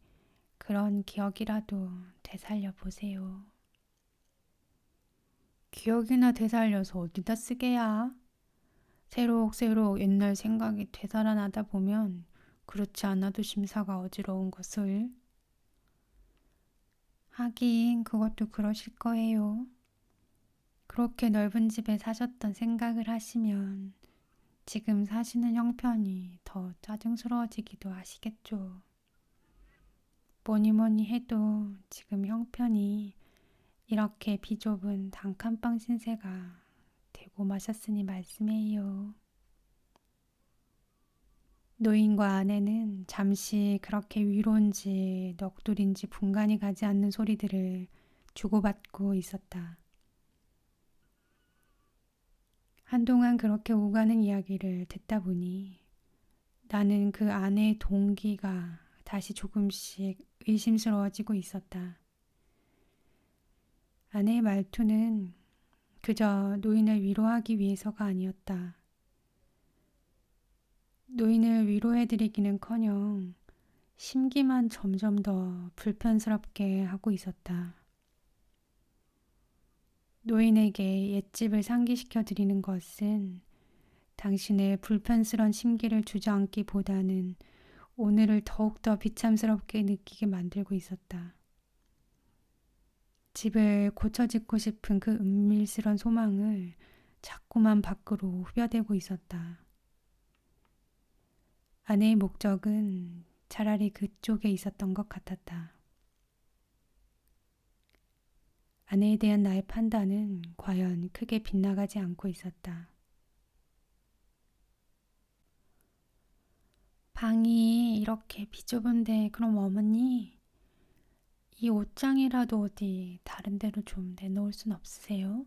그런 기억이라도 되살려 보세요. 기억이나 되살려서 어디다 쓰게야? 새록새록 옛날 생각이 되살아나다 보면 그렇지 않아도 심사가 어지러운 것을. 하긴 그것도 그러실 거예요. 그렇게 넓은 집에 사셨던 생각을 하시면 지금 사시는 형편이 더 짜증스러워지기도 하시겠죠. 뭐니 해도 지금 형편이 이렇게 비좁은 단칸방 신세가 되고 마셨으니 말씀이에요. 노인과 아내는 잠시 그렇게 위로인지 넋두리인지 분간이 가지 않는 소리들을 주고받고 있었다. 한동안 그렇게 오가는 이야기를 듣다 보니 나는 그 아내의 동기가 다시 조금씩 의심스러워지고 있었다. 아내의 말투는 그저 노인을 위로하기 위해서가 아니었다. 노인을 위로해드리기는커녕 심기만 점점 더 불편스럽게 하고 있었다. 노인에게 옛집을 상기시켜 드리는 것은 당신의 불편스런 심기를 주저앉기보다는 오늘을 더욱더 비참스럽게 느끼게 만들고 있었다. 집을 고쳐짓고 싶은 그 은밀스런 소망을 자꾸만 밖으로 후벼대고 있었다. 아내의 목적은 차라리 그쪽에 있었던 것 같았다. 아내에 대한 나의 판단은 과연 크게 빗나가지 않고 있었다. 방이 이렇게 비좁은데 그럼 어머니 이 옷장이라도 어디 다른 데로 좀 내놓을 순 없으세요?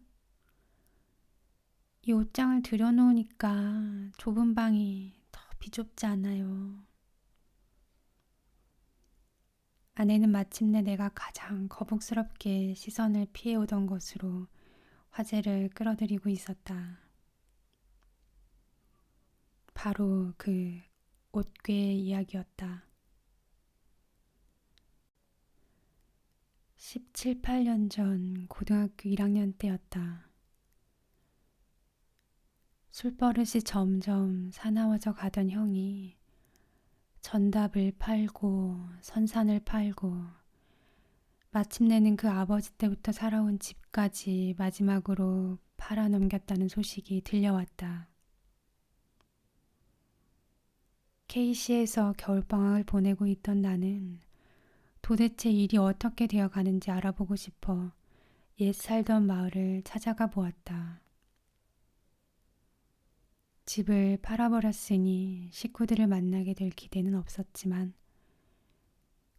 이 옷장을 들여놓으니까 좁은 방이 더 비좁지 않아요. 아내는 마침내 내가 가장 거북스럽게 시선을 피해오던 것으로 화제를 끌어들이고 있었다. 바로 그 옷괴의 이야기였다. 17, 18년 전 고등학교 1학년 때였다. 술버릇이 점점 사나워져 가던 형이 전답을 팔고 선산을 팔고 마침내는 그 아버지 때부터 살아온 집까지 마지막으로 팔아넘겼다는 소식이 들려왔다. K시에서 겨울방학을 보내고 있던 나는 도대체 일이 어떻게 되어 가는지 알아보고 싶어 옛 살던 마을을 찾아가 보았다. 집을 팔아버렸으니 식구들을 만나게 될 기대는 없었지만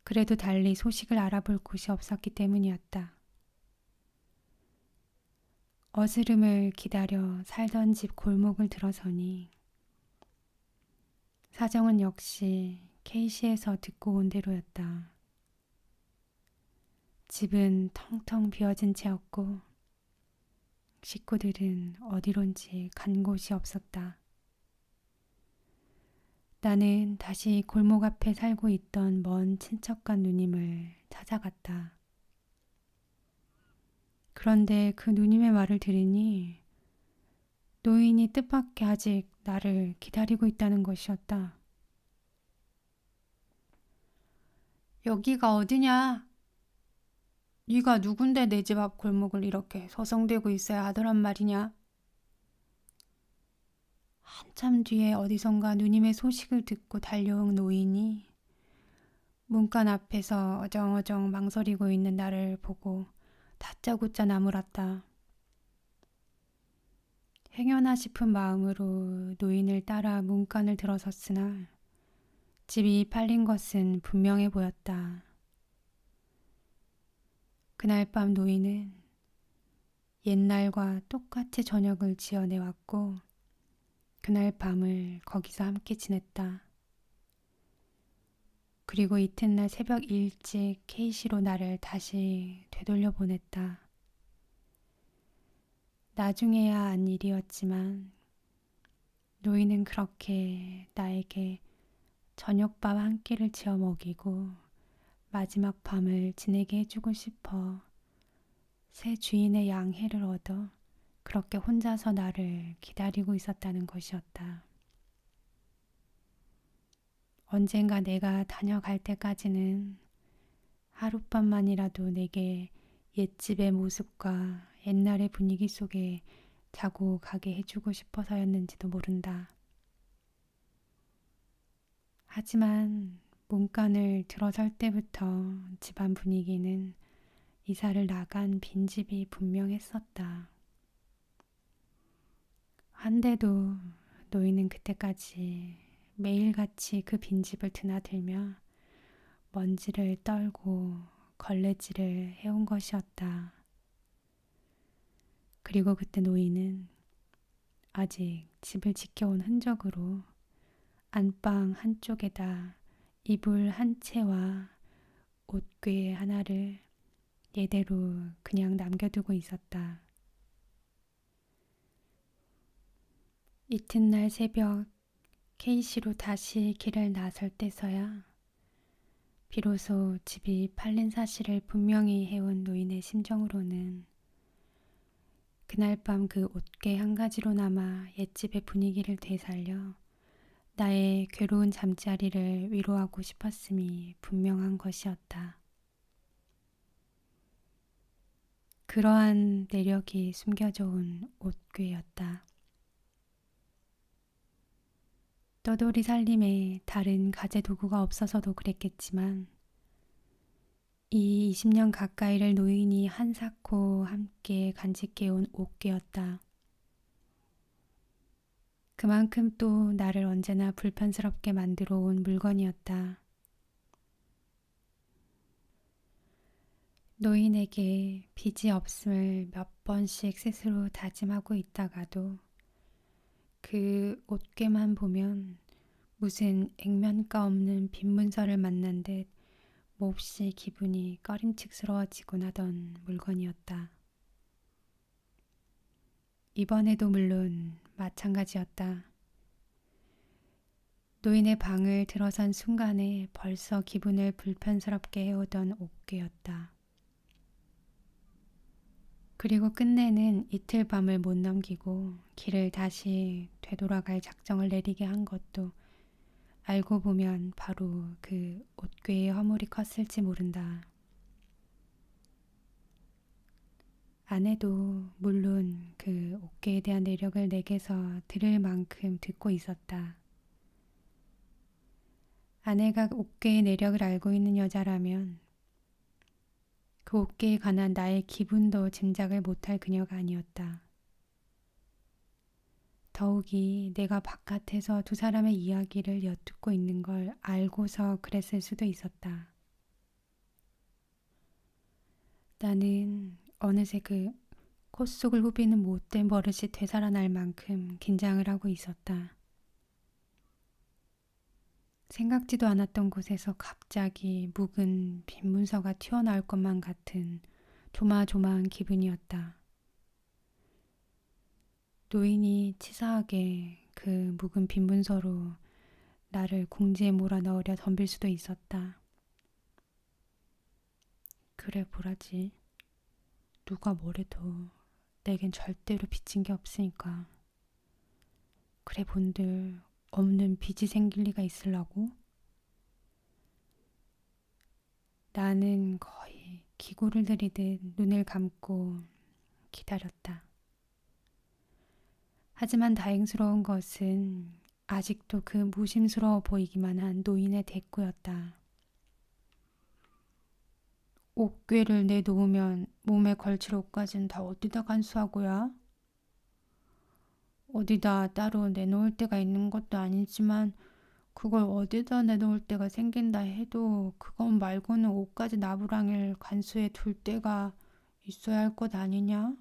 그래도 달리 소식을 알아볼 곳이 없었기 때문이었다. 어스름을 기다려 살던 집 골목을 들어서니 사정은 역시 K시에서 듣고 온 대로였다. 집은 텅텅 비어진 채였고 식구들은 어디론지 간 곳이 없었다. 나는 다시 골목 앞에 살고 있던 먼 친척과 누님을 찾아갔다. 그런데 그 누님의 말을 들으니 노인이 뜻밖의 아직 나를 기다리고 있다는 것이었다. 여기가 어디냐? 네가 누군데 내 집 앞 골목을 이렇게 서성대고 있어야 하더란 말이냐? 한참 뒤에 어디선가 누님의 소식을 듣고 달려온 노인이 문간 앞에서 어정어정 망설이고 있는 나를 보고 다짜고짜 나무랐다. 행여나 싶은 마음으로 노인을 따라 문간을 들어섰으나 집이 팔린 것은 분명해 보였다. 그날 밤 노인은 옛날과 똑같이 저녁을 지어내왔고 그날 밤을 거기서 함께 지냈다. 그리고 이튿날 새벽 일찍 K시로 나를 다시 되돌려 보냈다. 나중에야 안 일이었지만 노인은 그렇게 나에게 저녁밥 한 끼를 지어 먹이고 마지막 밤을 지내게 해주고 싶어 새 주인의 양해를 얻어 그렇게 혼자서 나를 기다리고 있었다는 것이었다. 언젠가 내가 다녀갈 때까지는 하룻밤만이라도 내게 옛집의 모습과 옛날의 분위기 속에 자고 가게 해주고 싶어서였는지도 모른다. 하지만 문간을 들어설 때부터 집안 분위기는 이사를 나간 빈집이 분명했었다. 한데도 노인은 그때까지 매일같이 그 빈집을 드나들며 먼지를 떨고 걸레질을 해온 것이었다. 그리고 그때 노인은 아직 집을 지켜온 흔적으로 안방 한쪽에다 이불 한 채와 옷괴 하나를 예대로 그냥 남겨두고 있었다. 이튿날 새벽 K시로 다시 길을 나설 때서야 비로소 집이 팔린 사실을 분명히 해온 노인의 심정으로는 그날 밤 그 옷개 한 가지로나마 옛집의 분위기를 되살려 나의 괴로운 잠자리를 위로하고 싶었음이 분명한 것이었다. 그러한 내력이 숨겨져 온 옷괴였다. 떠돌이 살림에 다른 가재 도구가 없어서도 그랬겠지만 이 20년 가까이를 노인이 한사코 함께 간직해온 옷괴였다. 그만큼 또 나를 언제나 불편스럽게 만들어 온 물건이었다. 노인에게 빚이 없음을 몇 번씩 스스로 다짐하고 있다가도 그 옷괴만 보면 무슨 액면가 없는 빈 문서를 만난 듯 몹시 기분이 꺼림칙스러워지곤 하던 물건이었다. 이번에도 물론 마찬가지였다. 노인의 방을 들어선 순간에 벌써 기분을 불편스럽게 해오던 옷괴였다. 그리고 끝내는 이틀 밤을 못 넘기고 길을 다시 되돌아갈 작정을 내리게 한 것도 알고 보면 바로 그 옷괴의 허물이 컸을지 모른다. 아내도 물론 그 옷괴에 대한 내력을 내게서 들을 만큼 듣고 있었다. 아내가 옷괴의 내력을 알고 있는 여자라면 그 옷괴에 관한 나의 기분도 짐작을 못할 그녀가 아니었다. 더욱이 내가 바깥에서 두 사람의 이야기를 엿듣고 있는 걸 알고서 그랬을 수도 있었다. 나는 어느새 그 콧속을 후비는 못된 버릇이 되살아날 만큼 긴장을 하고 있었다. 생각지도 않았던 곳에서 갑자기 묵은 빈 문서가 튀어나올 것만 같은 조마조마한 기분이었다. 노인이 치사하게 그 묵은 빈 문서로 나를 공지에 몰아넣으려 덤빌 수도 있었다. 그래 보라지. 누가 뭐래도 내겐 절대로 빚진 게 없으니까. 그래 본들 없는 빚이 생길 리가 있으려고? 나는 거의 기구를 들이듯 눈을 감고 기다렸다. 하지만 다행스러운 것은 아직도 그 무심스러워 보이기만 한 노인의 대꾸였다. 옷괴를 내놓으면 몸에 걸칠 옷까진 다 어디다 간수하고야? 어디다 따로 내놓을 데가 있는 것도 아니지만 그걸 어디다 내놓을 때가 생긴다 해도 그것 말고는 옷까지 나부랑을 간수해 둘 데가 있어야 할 것 아니냐?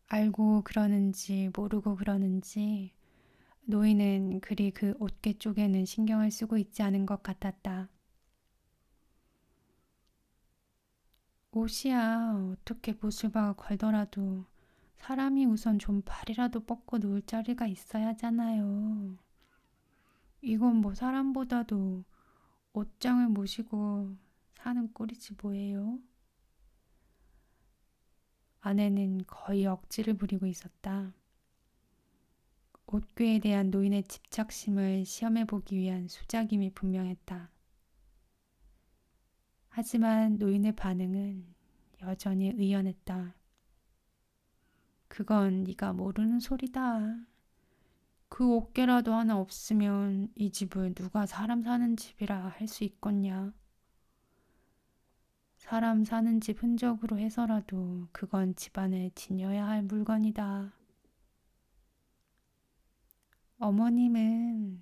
알고 그러는지 모르고 그러는지 노인은 그리 그 옷개 쪽에는 신경을 쓰고 있지 않은 것 같았다. 옷이야 어떻게 못을 박아 걸더라도 사람이 우선 좀 발이라도 뻗고 놀 자리가 있어야 하잖아요. 이건 뭐 사람보다도 옷장을 모시고 사는 꼴이지 뭐예요? 아내는 거의 억지를 부리고 있었다. 옷괴에 대한 노인의 집착심을 시험해보기 위한 수작임이 분명했다. 하지만 노인의 반응은 여전히 의연했다. 그건 네가 모르는 소리다. 그 옷개라도 하나 없으면 이 집을 누가 사람 사는 집이라 할 수 있겠냐. 사람 사는 집 흔적으로 해서라도 그건 집안에 지녀야 할 물건이다. 어머님은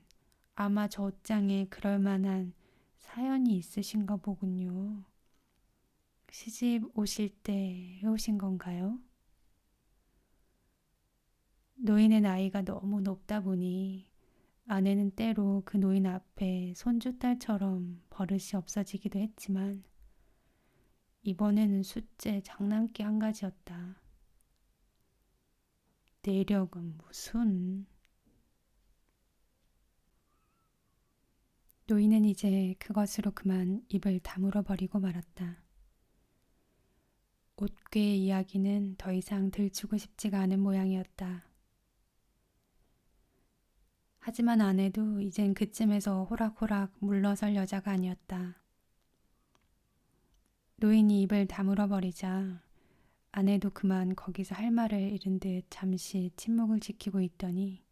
아마 저 옷장에 그럴 만한 사연이 있으신가 보군요. 시집 오실 때 해오신 건가요? 노인의 나이가 너무 높다 보니 아내는 때로 그 노인 앞에 손주딸처럼 버릇이 없어지기도 했지만 이번에는 숫째 장난기 한 가지였다. 내력은 무슨... 노인은 이제 그것으로 그만 입을 다물어 버리고 말았다. 옷괴의 이야기는 더 이상 들추고 싶지가 않은 모양이었다. 하지만 아내도 이젠 그쯤에서 호락호락 물러설 여자가 아니었다. 노인이 입을 다물어 버리자 아내도 그만 거기서 할 말을 잃은 듯 잠시 침묵을 지키고 있더니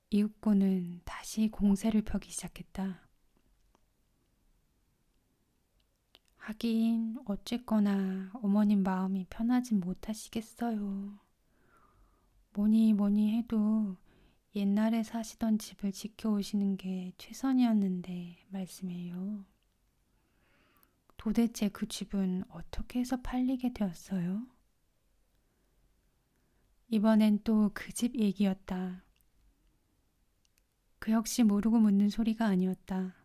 이윽고는 다시 공세를 펴기 시작했다. 하긴 어쨌거나 어머님 마음이 편하진 못하시겠어요. 뭐니 뭐니 해도 옛날에 사시던 집을 지켜오시는 게 최선이었는데 말씀이에요. 도대체 그 집은 어떻게 해서 팔리게 되었어요? 이번엔 또 그 집 얘기였다. 그 역시 모르고 묻는 소리가 아니었다.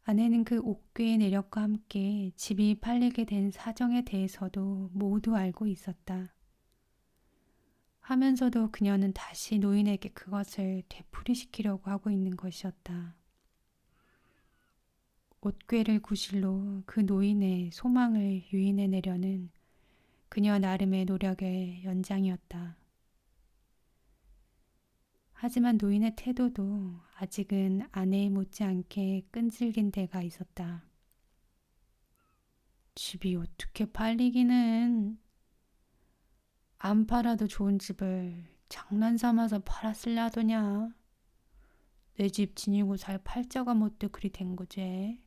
아내는 그 옥괴의 내력과 함께 집이 팔리게 된 사정에 대해서도 모두 알고 있었다. 하면서도 그녀는 다시 노인에게 그것을 되풀이시키려고 하고 있는 것이었다. 옷괴를 구실로 그 노인의 소망을 유인해내려는 그녀 나름의 노력의 연장이었다. 하지만 노인의 태도도 아직은 아내에 못지않게 끈질긴 데가 있었다. 집이 어떻게 팔리기는... 안 팔아도 좋은 집을 장난삼아서 팔았을려 하더냐. 내 집 지니고 살 팔자가 못돼 그리 된 거지.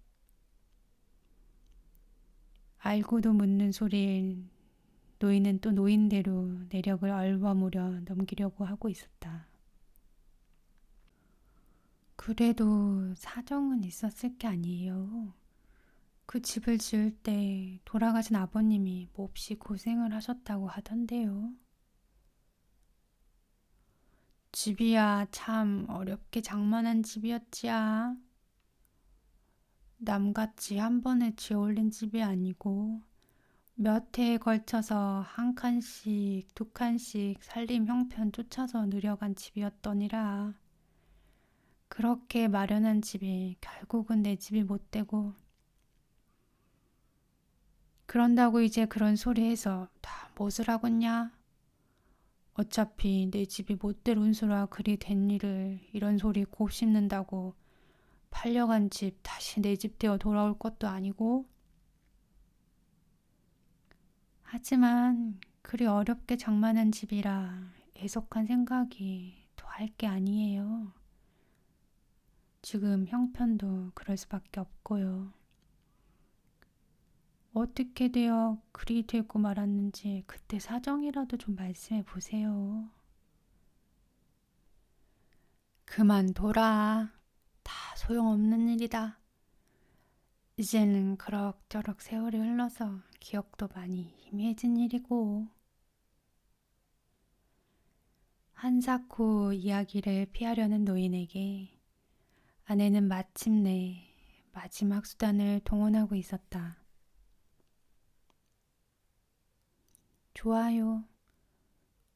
알고도 묻는 소리에 노인은 또 노인대로 내력을 얼버무려 넘기려고 하고 있었다. 그래도 사정은 있었을 게 아니에요. 그 집을 지을 때 돌아가신 아버님이 몹시 고생을 하셨다고 하던데요. 집이야 참 어렵게 장만한 집이었지야. 남같이 한 번에 지어올린 집이 아니고 몇 해에 걸쳐서 한 칸씩 두 칸씩 살림 형편 쫓아서 늘여간 집이었더니라. 그렇게 마련한 집이 결국은 내 집이 못 되고, 그런다고 이제 그런 소리 해서 다 못을 하겠냐? 어차피 내 집이 못될 운수라 그리 된 일을 이런 소리 곱씹는다고 팔려간 집 다시 내 집 되어 돌아올 것도 아니고. 하지만 그리 어렵게 장만한 집이라 애석한 생각이 더할 게 아니에요. 지금 형편도 그럴 수밖에 없고요. 어떻게 되어 그리 되고 말았는지 그때 사정이라도 좀 말씀해 보세요. 그만둬라. 다 소용없는 일이다. 이제는 그럭저럭 세월이 흘러서 기억도 많이 희미해진 일이고. 한사코 이야기를 피하려는 노인에게 아내는 마침내 마지막 수단을 동원하고 있었다. 좋아요.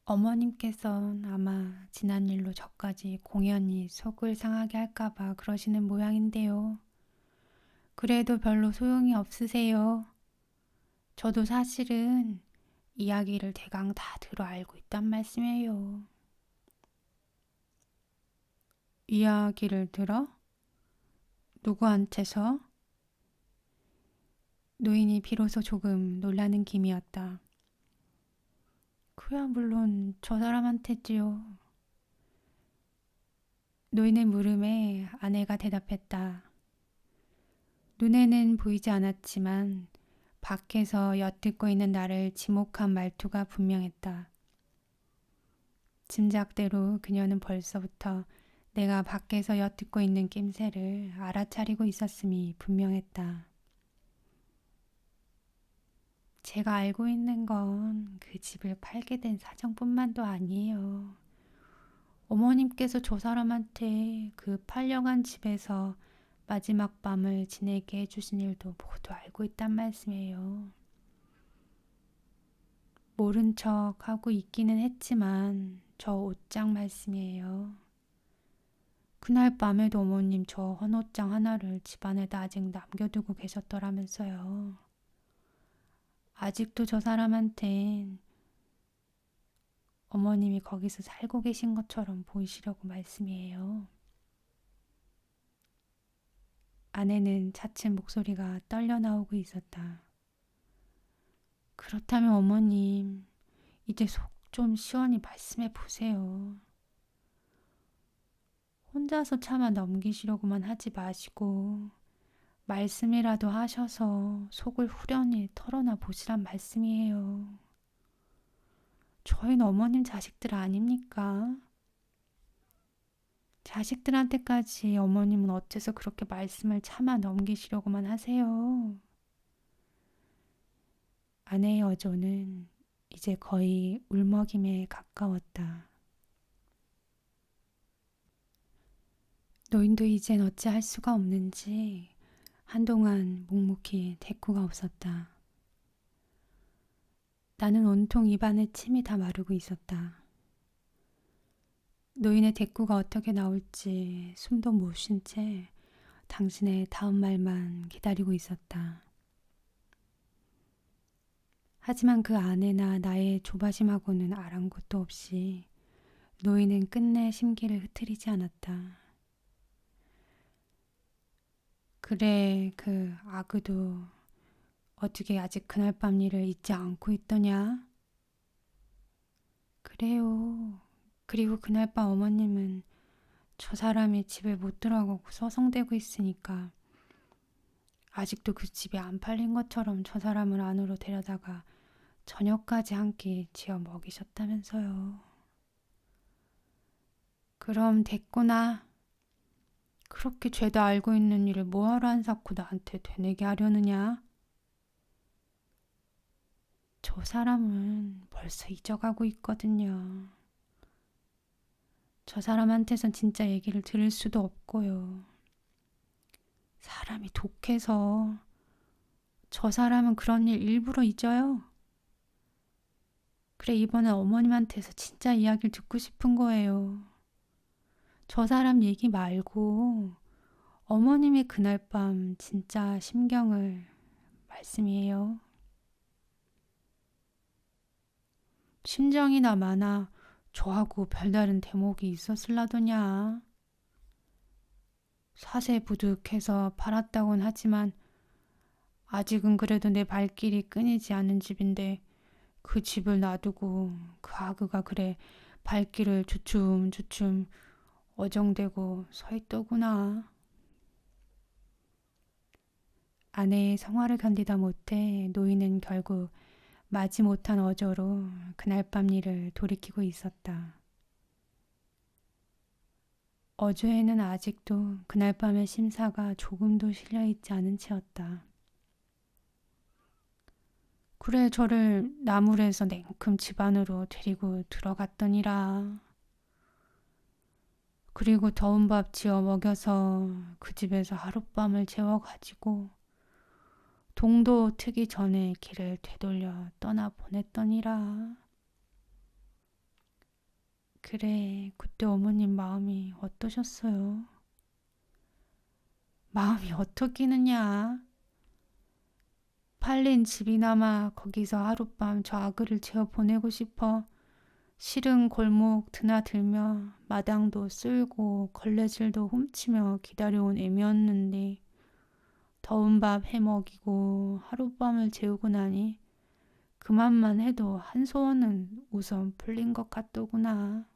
어머님께선 아마 지난 일로 저까지 공연히 속을 상하게 할까봐 그러시는 모양인데요. 그래도 별로 소용이 없으세요. 저도 사실은 이야기를 대강 다 들어 알고 있단 말씀이에요. 이야기를 들어? 누구한테서? 노인이 비로소 조금 놀라는 김이었다. 그야 물론 저 사람한테지요. 노인의 물음에 아내가 대답했다. 눈에는 보이지 않았지만 밖에서 엿듣고 있는 나를 지목한 말투가 분명했다. 짐작대로 그녀는 벌써부터 내가 밖에서 엿듣고 있는 낌새를 알아차리고 있었음이 분명했다. 제가 알고 있는 건 그 집을 팔게 된 사정뿐만도 아니에요. 어머님께서 저 사람한테 그 팔려간 집에서 마지막 밤을 지내게 해주신 일도 모두 알고 있단 말씀이에요. 모른 척 하고 있기는 했지만 저 옷장 말씀이에요. 그날 밤에도 어머님 저 헌옷장 하나를 집안에다 아직 남겨두고 계셨더라면서요. 아직도 저 사람한텐 어머님이 거기서 살고 계신 것처럼 보이시려고 말씀이에요. 아내는 차츰 목소리가 떨려 나오고 있었다. 그렇다면 어머님, 이제 속 좀 시원히 말씀해 보세요. 혼자서 참아 넘기시려고만 하지 마시고 말씀이라도 하셔서 속을 후련히 털어놔 보시란 말씀이에요. 저희는 어머님 자식들 아닙니까? 자식들한테까지 어머님은 어째서 그렇게 말씀을 참아 넘기시려고만 하세요? 아내의 어조는 이제 거의 울먹임에 가까웠다. 노인도 이젠 어찌할 수가 없는지 한동안 묵묵히 대꾸가 없었다. 나는 온통 입안에 침이 다 마르고 있었다. 노인의 대꾸가 어떻게 나올지 숨도 못 쉰 채 당신의 다음 말만 기다리고 있었다. 하지만 그 아내나 나의 조바심하고는 아랑곳도 없이 노인은 끝내 심기를 흐트리지 않았다. 그래, 그 아그도 어떻게 아직 그날 밤 일을 잊지 않고 있더냐? 그래요. 그리고 그날 밤 어머님은 저 사람이 집에 못 들어가고 서성대고 있으니까 아직도 그 집이 안 팔린 것처럼 저 사람을 안으로 데려다가 저녁까지 한 끼 지어 먹이셨다면서요. 그럼 됐구나. 그렇게 죄도 알고 있는 일을 뭐하러 한사코 나한테 되뇌게 하려느냐? 저 사람은 벌써 잊어가고 있거든요. 저 사람한테선 진짜 얘기를 들을 수도 없고요. 사람이 독해서 저 사람은 그런 일 일부러 잊어요. 그래, 이번엔 어머님한테서 진짜 이야기를 듣고 싶은 거예요. 저 사람 얘기 말고 어머님이 그날 밤 진짜 심경을 말씀이에요. 심정이나 마나 저하고 별다른 대목이 있었을라더냐. 사세부득해서 팔았다곤 하지만 아직은 그래도 내 발길이 끊이지 않은 집인데 그 집을 놔두고 그 아그가 그래 발길을 주춤주춤 어정대고 서 있더구나. 아내의 성화를 견디다 못해 노인은 결국 마지못한 어조로 그날 밤 일을 돌이키고 있었다. 어조에는 아직도 그날 밤의 심사가 조금도 실려있지 않은 채였다. 그래 저를 나물에서 냉큼 집 안으로 데리고 들어갔더니라. 그리고 더운 밥 지어 먹여서 그 집에서 하룻밤을 재워가지고 동도 트기 전에 길을 되돌려 떠나 보냈더니라. 그래, 그때 어머님 마음이 어떠셨어요? 마음이 어떻기느냐? 팔린 집이나마 거기서 하룻밤 저 아그를 재워 보내고 싶어 시른 골목 드나들며 마당도 쓸고 걸레질도 훔치며 기다려온 애미였는데 더운 밥 해먹이고 하룻밤을 재우고 나니 그만만 해도 한 소원은 우선 풀린 것 같더구나.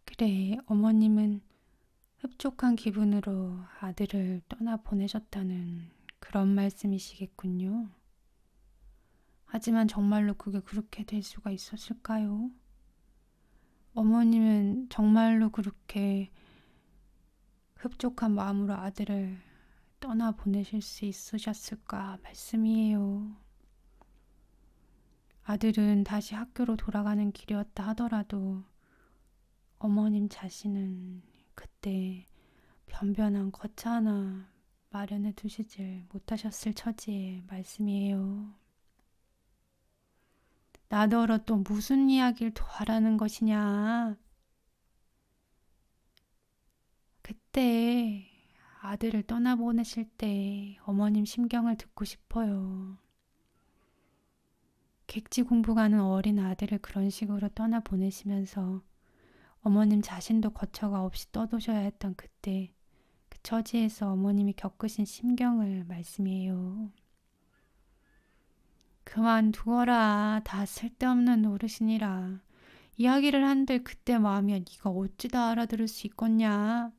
그래, 어머님은 흡족한 기분으로 아들을 떠나보내셨다는 그런 말씀이시겠군요. 하지만 정말로 그게 그렇게 될 수가 있었을까요? 어머님은 정말로 그렇게 흡족한 마음으로 아들을 떠나보내실 수 있으셨을까 말씀이에요. 아들은 다시 학교로 돌아가는 길이었다 하더라도 어머님 자신은 그때 변변한 거처 하나 마련해 두시질 못하셨을 처지의 말씀이에요. 나더러 또 무슨 이야기를 더 하라는 것이냐. 그때 아들을 떠나보내실 때 어머님 심경을 듣고 싶어요. 객지 공부 가는 어린 아들을 그런 식으로 떠나보내시면서 어머님 자신도 거처가 없이 떠도셔야 했던 그때 그 처지에서 어머님이 겪으신 심경을 말씀이에요. 그만두어라. 다 쓸데없는 노릇이니라. 이야기를 한들 그때 마음이야 네가 어찌 다 알아들을 수 있겠냐.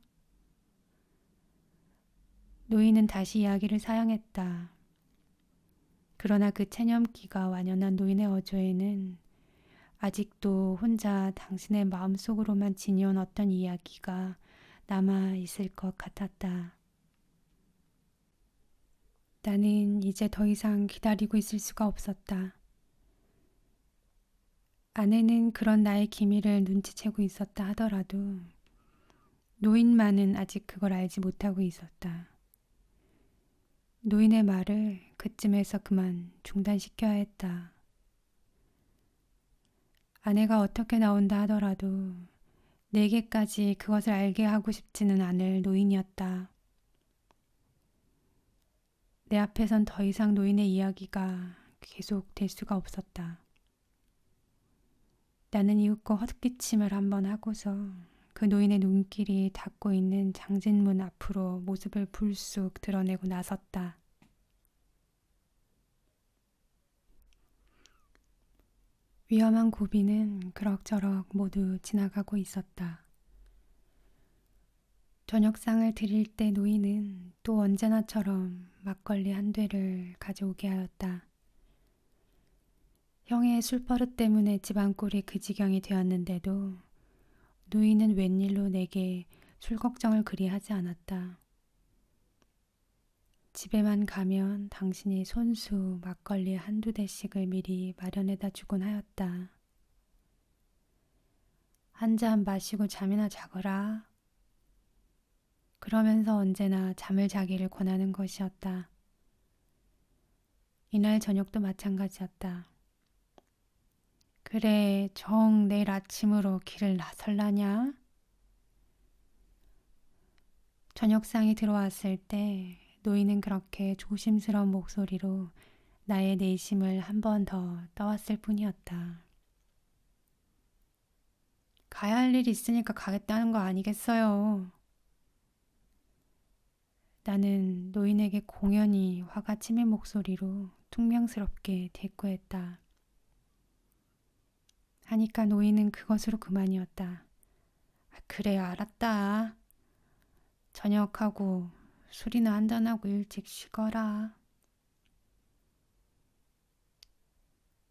노인은 다시 이야기를 사양했다. 그러나 그 체념기가 완연한 노인의 어조에는 아직도 혼자 당신의 마음속으로만 지니온 어떤 이야기가 남아 있을 것 같았다. 나는 이제 더 이상 기다리고 있을 수가 없었다. 아내는 그런 나의 기미를 눈치채고 있었다 하더라도 노인만은 아직 그걸 알지 못하고 있었다. 노인의 말을 그쯤에서 그만 중단시켜야 했다. 아내가 어떻게 나온다 하더라도 내게까지 그것을 알게 하고 싶지는 않을 노인이었다. 내 앞에선 더 이상 노인의 이야기가 계속 될 수가 없었다. 나는 이윽고 헛기침을 한번 하고서 그 노인의 눈길이 닫고 있는 장진문 앞으로 모습을 불쑥 드러내고 나섰다. 위험한 고비는 그럭저럭 모두 지나가고 있었다. 저녁상을 드릴 때 노인은 또 언제나처럼 막걸리 한 되를 가져오게 하였다. 형의 술버릇 때문에 집안꼴이 그 지경이 되었는데도 노인은 웬일로 내게 술 걱정을 그리 하지 않았다. 집에만 가면 당신이 손수 막걸리 한두 대씩을 미리 마련해다 주곤 하였다. 한 잔 마시고 잠이나 자거라. 그러면서 언제나 잠을 자기를 권하는 것이었다. 이날 저녁도 마찬가지였다. 그래, 정 내일 아침으로 길을 나설라냐? 저녁상이 들어왔을 때 노인은 그렇게 조심스러운 목소리로 나의 내심을 한 번 더 떠왔을 뿐이었다. 가야 할 일이 있으니까 가겠다는 거 아니겠어요? 나는 노인에게 공연히 화가 치민 목소리로 퉁명스럽게 대꾸했다. 하니까 노인은 그것으로 그만이었다. 그래, 알았다. 저녁하고 술이나 한잔하고 일찍 쉬거라.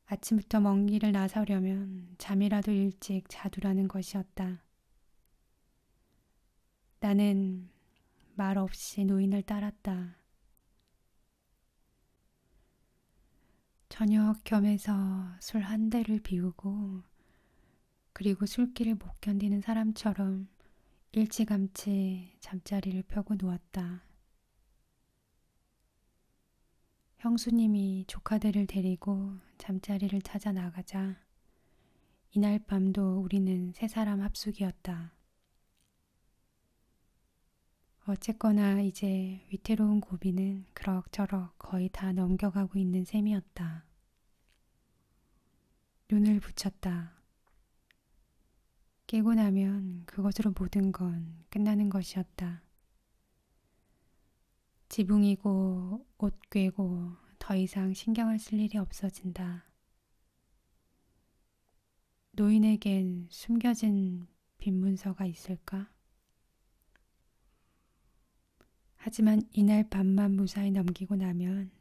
아침부터 먼 길을 나서려면 잠이라도 일찍 자두라는 것이었다. 나는 말 없이 노인을 따랐다. 저녁 겸해서 술 한 대를 비우고 그리고 술기를 못 견디는 사람처럼 일찌감치 잠자리를 펴고 누웠다. 형수님이 조카들을 데리고 잠자리를 찾아 나가자 이날 밤도 우리는 세 사람 합숙이었다. 어쨌거나 이제 위태로운 고비는 그럭저럭 거의 다 넘겨가고 있는 셈이었다. 눈을 붙였다. 깨고 나면 그것으로 모든 건 끝나는 것이었다. 지붕이고 옷 꿰고 더 이상 신경을 쓸 일이 없어진다. 노인에겐 숨겨진 빈 문서가 있을까? 하지만 이날 밤만 무사히 넘기고 나면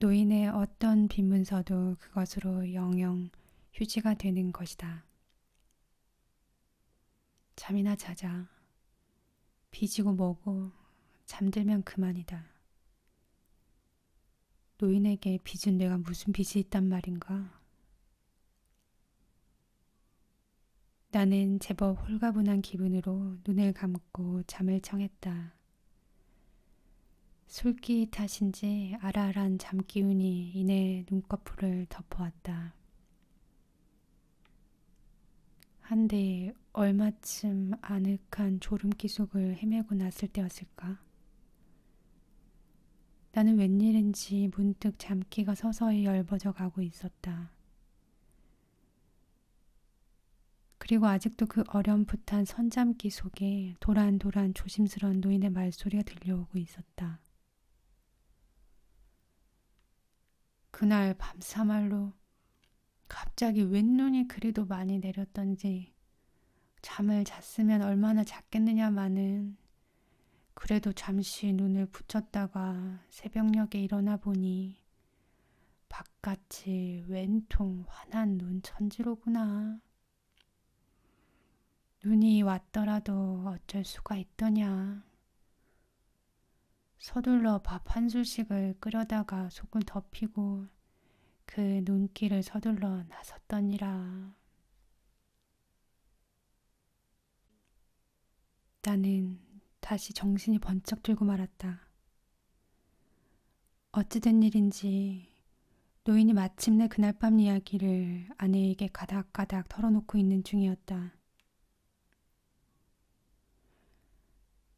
노인의 어떤 빈 문서도 그것으로 영영 휴지가 되는 것이다. 잠이나 자자. 빚이고 뭐고 잠들면 그만이다. 노인에게 빚은 내가 무슨 빚이 있단 말인가? 나는 제법 홀가분한 기분으로 눈을 감고 잠을 청했다. 술기 탓인지 알알한 잠기운이 이내 눈꺼풀을 덮어왔다. 한데 얼마쯤 아늑한 졸음기 속을 헤매고 났을 때였을까? 나는 웬일인지 문득 잠기가 서서히 엷어져 가고 있었다. 그리고 아직도 그 어렴풋한 선잠기 속에 도란도란 조심스러운 노인의 말소리가 들려오고 있었다. 그날 밤사말로 갑자기 웬 눈이 그리도 많이 내렸던지 잠을 잤으면 얼마나 잤겠느냐마는 그래도 잠시 눈을 붙였다가 새벽녘에 일어나 보니 바깥이 웬통 환한 눈천지로구나. 눈이 왔더라도 어쩔 수가 있더냐. 서둘러 밥 한 술씩을 끓여다가 속을 덮이고 그 눈길을 서둘러 나섰더니라. 나는 다시 정신이 번쩍 들고 말았다. 어찌된 일인지 노인이 마침내 그날 밤 이야기를 아내에게 가닥가닥 털어놓고 있는 중이었다.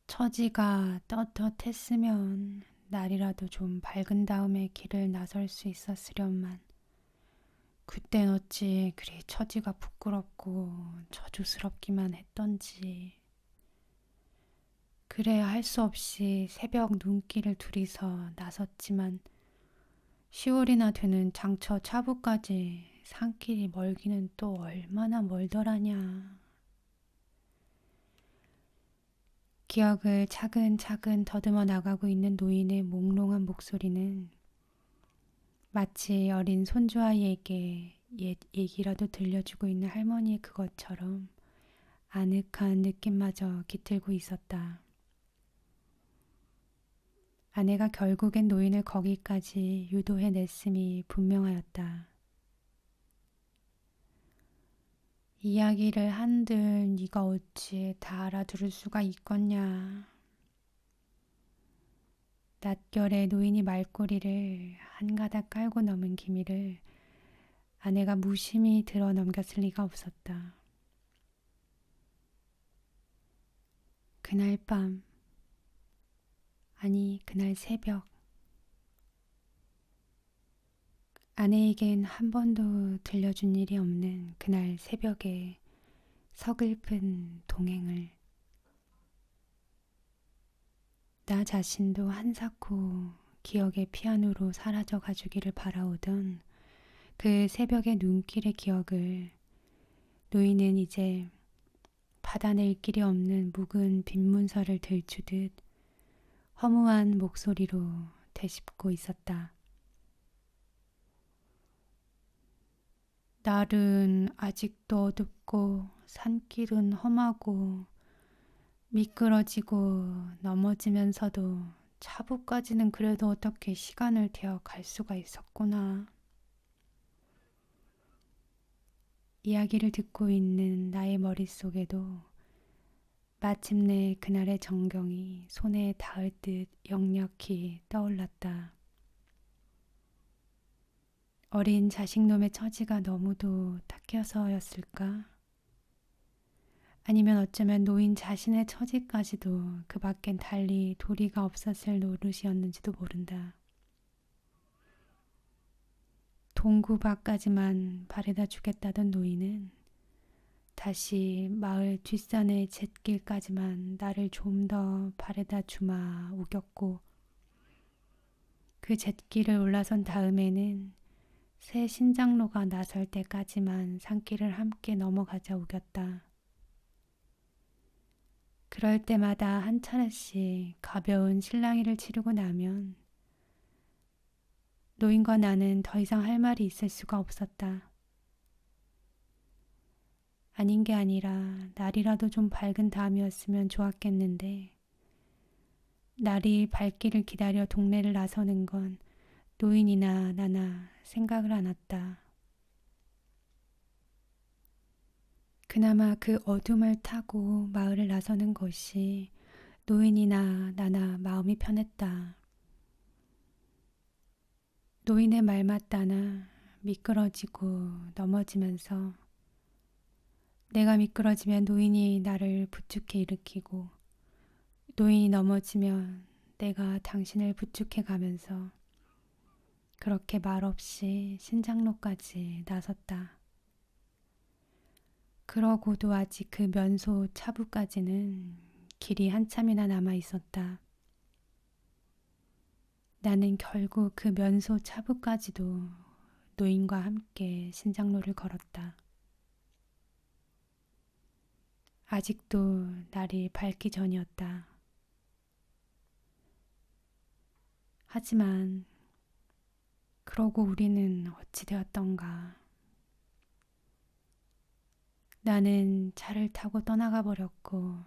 처지가 떳떳했으면 날이라도 좀 밝은 다음에 길을 나설 수 있었으련만 그땐 어찌 그리 처지가 부끄럽고 저주스럽기만 했던지. 그래야 할 수 없이 새벽 눈길을 들이서 나섰지만 10월이나 되는 장처 차부까지 산길이 멀기는 또 얼마나 멀더라냐. 기억을 차근차근 더듬어 나가고 있는 노인의 몽롱한 목소리는 마치 어린 손주아이에게 옛 얘기라도 들려주고 있는 할머니의 그것처럼 아늑한 느낌마저 깃들고 있었다. 아내가 결국엔 노인을 거기까지 유도해냈음이 분명하였다. 이야기를 한들 네가 어찌 다 알아들을 수가 있겠냐. 낯결에 노인이 말꼬리를 한 가닥 깔고 넘은 기미를 아내가 무심히 들어 넘겼을 리가 없었다. 그날 밤, 아니 그날 새벽, 아내에겐 한 번도 들려준 일이 없는 그날 새벽의 서글픈 동행을 나 자신도 한사코 기억의 피아노로 사라져 가주기를 바라오던 그 새벽의 눈길의 기억을 노인은 이제 받아낼 길이 없는 묵은 빈문서를 들추듯 허무한 목소리로 되씹고 있었다. 날은 아직도 어둡고 산길은 험하고 미끄러지고 넘어지면서도 차부까지는 그래도 어떻게 시간을 대어 갈 수가 있었구나. 이야기를 듣고 있는 나의 머릿속에도 마침내 그날의 정경이 손에 닿을 듯 역력히 떠올랐다. 어린 자식놈의 처지가 너무도 탁해서였을까? 아니면 어쩌면 노인 자신의 처지까지도 그 밖엔 달리 도리가 없었을 노릇이었는지도 모른다. 동구 밖까지만 바래다 주겠다던 노인은 다시 마을 뒷산의 잿길까지만 나를 좀 더 바래다 주마 우겼고 그 잿길을 올라선 다음에는 새 신장로가 나설 때까지만 산길을 함께 넘어가자 우겼다. 그럴 때마다 한 차례씩 가벼운 실랑이를 치르고 나면 노인과 나는 더 이상 할 말이 있을 수가 없었다. 아닌 게 아니라 날이라도 좀 밝은 다음이었으면 좋았겠는데 날이 밝기를 기다려 동네를 나서는 건 노인이나 나나 생각을 안 했다. 그나마 그 어둠을 타고 마을을 나서는 것이 노인이나 나나 마음이 편했다. 노인의 말 맞다나 미끄러지고 넘어지면서 내가 미끄러지면 노인이 나를 부축해 일으키고 노인이 넘어지면 내가 당신을 부축해 가면서 그렇게 말없이 신장로까지 나섰다. 그러고도 아직 그 면소 차부까지는 길이 한참이나 남아 있었다. 나는 결국 그 면소 차부까지도 노인과 함께 신장로를 걸었다. 아직도 날이 밝기 전이었다. 하지만 그러고 우리는 어찌 되었던가. 나는 차를 타고 떠나가 버렸고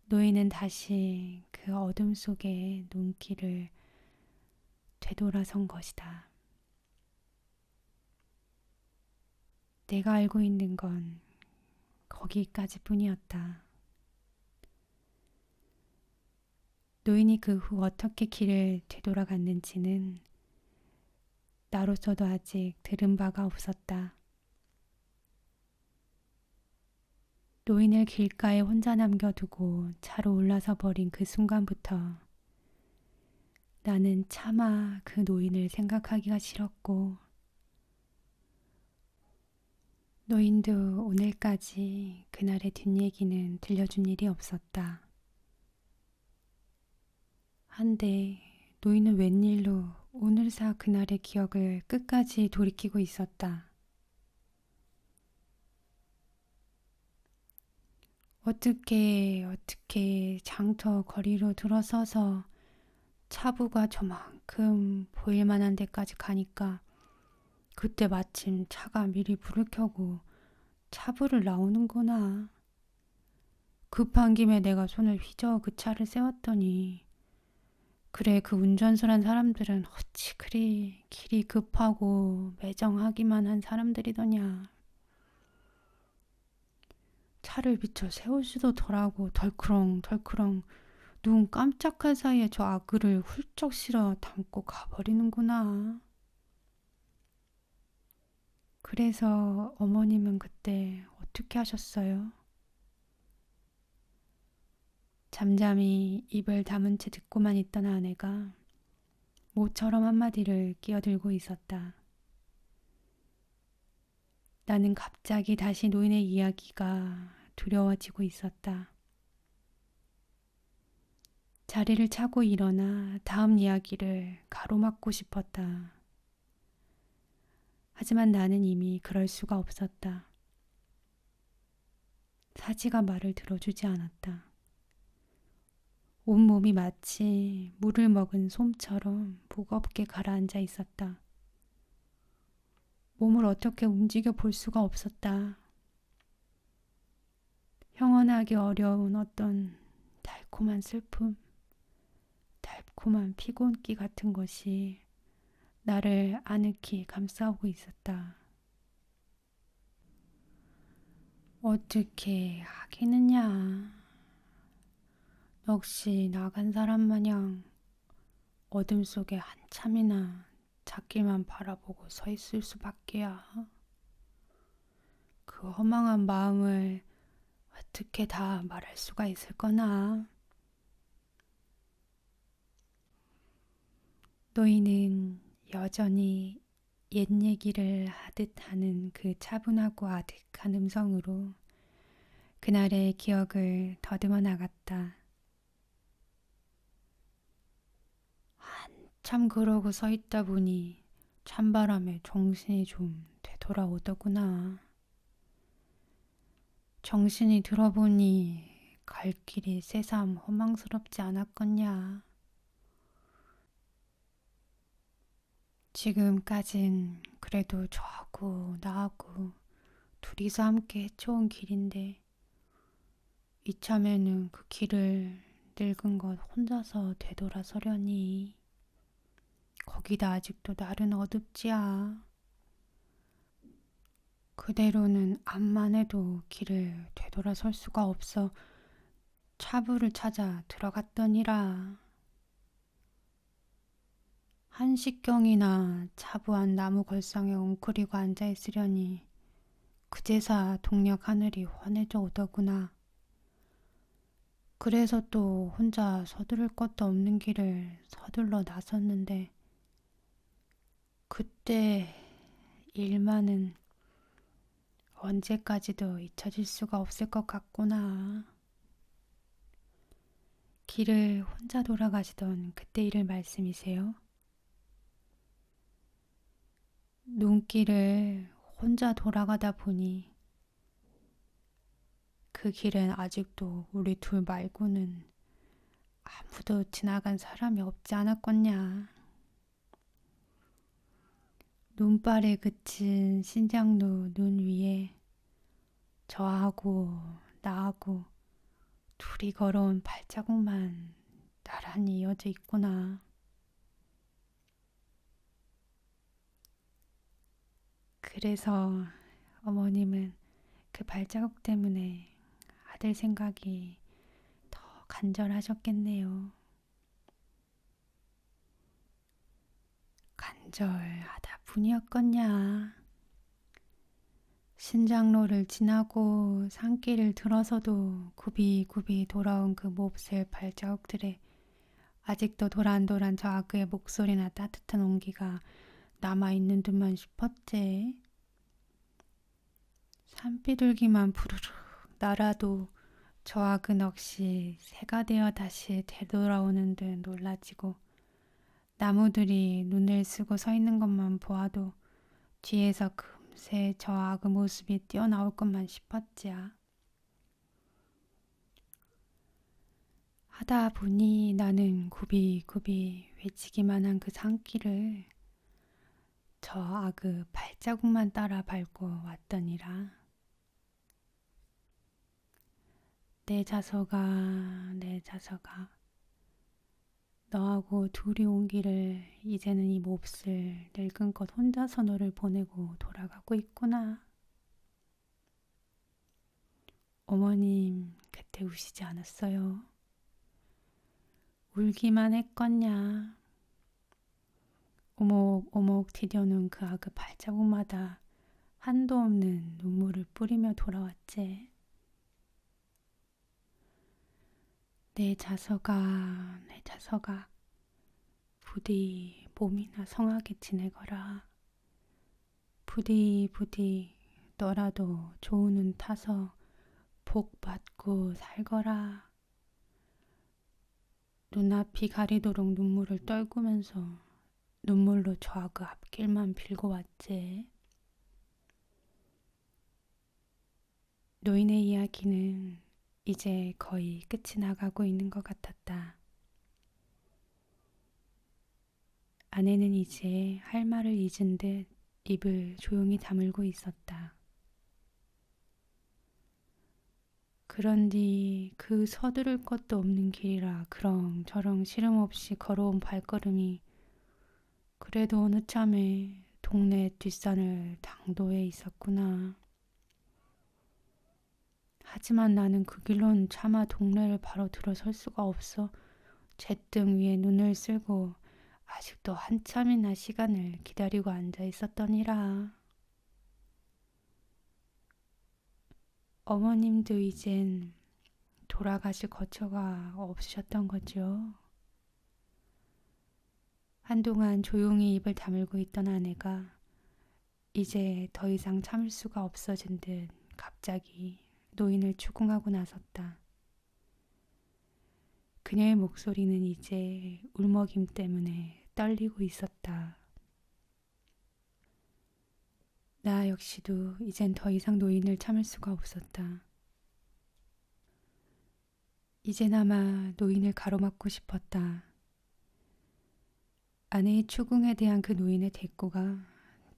노인은 다시 그 어둠 속의 눈길을 되돌아선 것이다. 내가 알고 있는 건 거기까지 뿐이었다. 노인이 그 후 어떻게 길을 되돌아갔는지는 나로서도 아직 들은 바가 없었다. 노인을 길가에 혼자 남겨두고 차로 올라서 버린 그 순간부터 나는 차마 그 노인을 생각하기가 싫었고 노인도 오늘까지 그날의 뒷얘기는 들려준 일이 없었다. 한데 노인은 웬일로 오늘사 그날의 기억을 끝까지 돌이키고 있었다. 어떻게 장터 거리로 들어서서 차부가 저만큼 보일 만한 데까지 가니까 그때 마침 차가 미리 불을 켜고 차부를 나오는구나. 급한 김에 내가 손을 휘저어 그 차를 세웠더니 그래 그 운전수란 사람들은 어찌 그리 길이 급하고 매정하기만 한 사람들이더냐. 팔을 비쳐 세우지도 덜하고 덜크렁 눈 깜짝할 사이에 저 아그를 훌쩍 실어 담고 가버리는구나. 그래서 어머님은 그때 어떻게 하셨어요? 잠잠히 입을 다문 채 듣고만 있던 아내가 모처럼 한마디를 끼어들고 있었다. 나는 갑자기 다시 노인의 이야기가 두려워지고 있었다. 자리를 차고 일어나 다음 이야기를 가로막고 싶었다. 하지만 나는 이미 그럴 수가 없었다. 사지가 말을 들어주지 않았다. 온몸이 마치 물을 먹은 솜처럼 무겁게 가라앉아 있었다. 몸을 어떻게 움직여 볼 수가 없었다. 형언하기 어려운 어떤 달콤한 슬픔, 달콤한 피곤기 같은 것이 나를 아늑히 감싸오고 있었다. 어떻게 하겠느냐. 역시 나간 사람 마냥 어둠 속에 한참이나 잣길만 바라보고 서 있을 수밖에야. 그 허망한 마음을 어떻게 다 말할 수가 있을 거나. 노인은 여전히 옛 얘기를 하듯 하는 그 차분하고 아득한 음성으로 그날의 기억을 더듬어 나갔다. 한참 그러고 서 있다 보니 찬바람에 정신이 좀 되돌아오더구나. 정신이 들어보니 갈 길이 새삼 허망스럽지 않았겠냐. 지금까진 그래도 저하고 나하고 둘이서 함께 헤쳐온 길인데 이참에는 그 길을 늙은 것 혼자서 되돌아서려니. 거기다 아직도 날은 어둡지야. 그대로는 암만 해도 길을 되돌아설 수가 없어 차부를 찾아 들어갔더니라. 한식경이나 차부한 나무 걸상에 웅크리고 앉아있으려니 그제사 동력 하늘이 환해져 오더구나. 그래서 또 혼자 서두를 것도 없는 길을 서둘러 나섰는데 그때 일만은 언제까지도 잊혀질 수가 없을 것 같구나. 길을 혼자 돌아가시던 그때 일을 말씀이세요? 눈길을 혼자 돌아가다 보니 그 길엔 아직도 우리 둘 말고는 아무도 지나간 사람이 없지 않았겠냐. 눈발에 그친 신장로 눈 위에 저하고 나하고 둘이 걸어온 발자국만 나란히 이어져 있구나. 그래서 어머님은 그 발자국 때문에 아들 생각이 더 간절하셨겠네요. 간절하다 뿐이었겠냐. 신장로를 지나고 산길을 들어서도 굽이굽이 돌아온 그 몹쓸 발자국들에 아직도 도란도란 저 아그의 목소리나 따뜻한 온기가 남아있는 듯만 싶었지. 산비둘기만 푸르르 날아도 저 아그 역시 새가 되어 다시 되돌아오는 듯 놀라지고 나무들이 눈을 쓰고 서 있는 것만 보아도 뒤에서 금세 저 아그 모습이 뛰어나올 것만 싶었지야. 하다 보니 나는 굽이굽이 외치기만 한 그 산길을 저 아그 발자국만 따라 밟고 왔더니라. 내 자서가 너하고 둘이 온 길을 이제는 이 몹쓸 늙은 것 혼자서 너를 보내고 돌아가고 있구나. 어머님 그때 우시지 않았어요? 울기만 했겠냐. 오목오목 디뎌놓은 그 아그 발자국마다 한도 없는 눈물을 뿌리며 돌아왔지. 내 자서가, 내 자서가, 부디 몸이나 성하게 지내거라. 부디 부디 너라도 좋은 운 타서 복 받고 살거라. 눈앞이 가리도록 눈물을 떨구면서 눈물로 저 그 앞길만 빌고 왔지. 노인의 이야기는 이제 거의 끝이 나가고 있는 것 같았다. 아내는 이제 할 말을 잊은 듯 입을 조용히 다물고 있었다. 그런디 그 서두를 것도 없는 길이라 그렁저렁 시름없이 걸어온 발걸음이 그래도 어느 참에 동네 뒷산을 당도해 있었구나. 하지만 나는 그 길로는 차마 동네를 바로 들어설 수가 없어 잿등 위에 눈을 쓸고 아직도 한참이나 시간을 기다리고 앉아 있었더니라. 어머님도 이젠 돌아가실 거처가 없으셨던 거죠. 한동안 조용히 입을 다물고 있던 아내가 이제 더 이상 참을 수가 없어진 듯 갑자기 노인을 추궁하고 나섰다. 그녀의 목소리는 이제 울먹임 때문에 떨리고 있었다. 나 역시도 이젠 더 이상 노인을 참을 수가 없었다. 이제나마 노인을 가로막고 싶었다. 아내의 추궁에 대한 그 노인의 대꾸가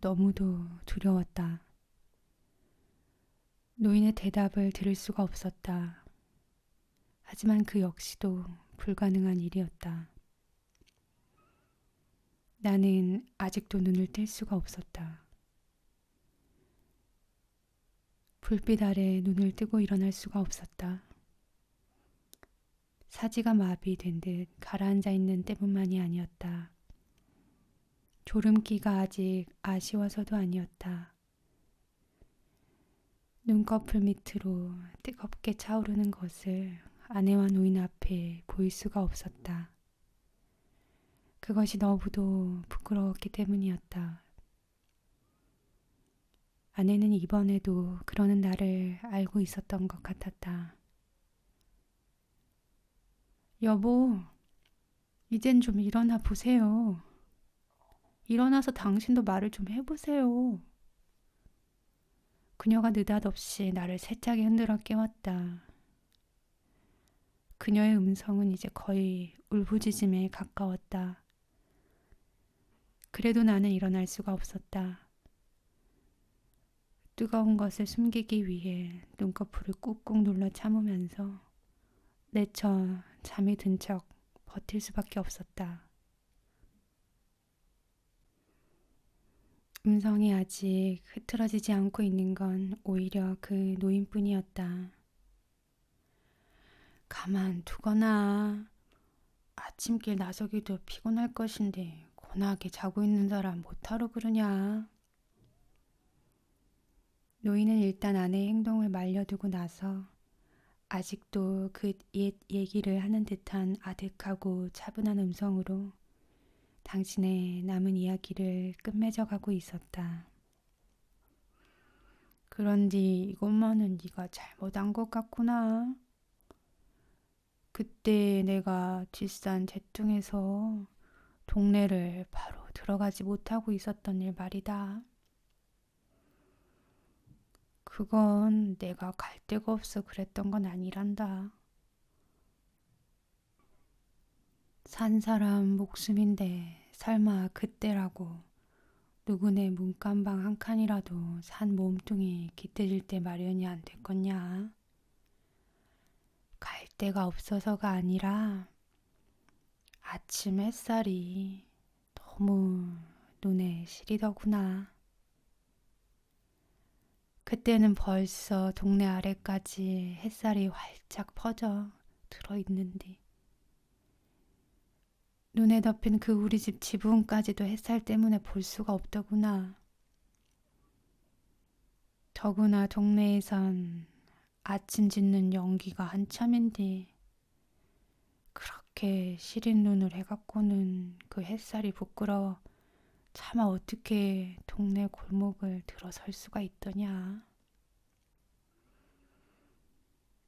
너무도 두려웠다. 노인의 대답을 들을 수가 없었다. 하지만 그 역시도 불가능한 일이었다. 나는 아직도 눈을 뗄 수가 없었다. 불빛 아래 눈을 뜨고 일어날 수가 없었다. 사지가 마비된 듯 가라앉아 있는 때문만이 아니었다. 졸음기가 아직 아쉬워서도 아니었다. 눈꺼풀 밑으로 뜨겁게 차오르는 것을 아내와 노인 앞에 보일 수가 없었다. 그것이 너무도 부끄러웠기 때문이었다. 아내는 이번에도 그러는 나를 알고 있었던 것 같았다. 여보, 이젠 좀 일어나 보세요. 일어나서 당신도 말을 좀 해보세요. 그녀가 느닷없이 나를 세차게 흔들어 깨웠다. 그녀의 음성은 이제 거의 울부짖음에 가까웠다. 그래도 나는 일어날 수가 없었다. 뜨거운 것을 숨기기 위해 눈꺼풀을 꾹꾹 눌러 참으면서 내처 잠이 든 척 버틸 수밖에 없었다. 음성이 아직 흐트러지지 않고 있는 건 오히려 그 노인뿐이었다. 가만 두거나. 아침길 나서기도 피곤할 것인데 고나게 자고 있는 사람 못하러 그러냐. 노인은 일단 아내의 행동을 말려두고 나서 아직도 그 옛 얘기를 하는 듯한 아득하고 차분한 음성으로 당신의 남은 이야기를 끝맺어가고 있었다. 그런디 이것만은 네가 잘못한 것 같구나. 그때 내가 뒷산 재퉁에서 동네를 바로 들어가지 못하고 있었던 일 말이다. 그건 내가 갈 데가 없어 그랬던 건 아니란다. 산 사람 목숨인데 설마 그때라고 누구네 문간방 한 칸이라도 산 몸뚱이 깃들일 때 마련이 안 됐겠냐. 갈 데가 없어서가 아니라 아침 햇살이 너무 눈에 시리더구나. 그때는 벌써 동네 아래까지 햇살이 활짝 퍼져 들어있는데 눈에 덮인 그 우리 집 지붕까지도 햇살 때문에 볼 수가 없더구나. 더구나 동네에선 아침 짓는 연기가 한참인데 그렇게 시린 눈을 해갖고는 그 햇살이 부끄러워 차마 어떻게 동네 골목을 들어설 수가 있더냐.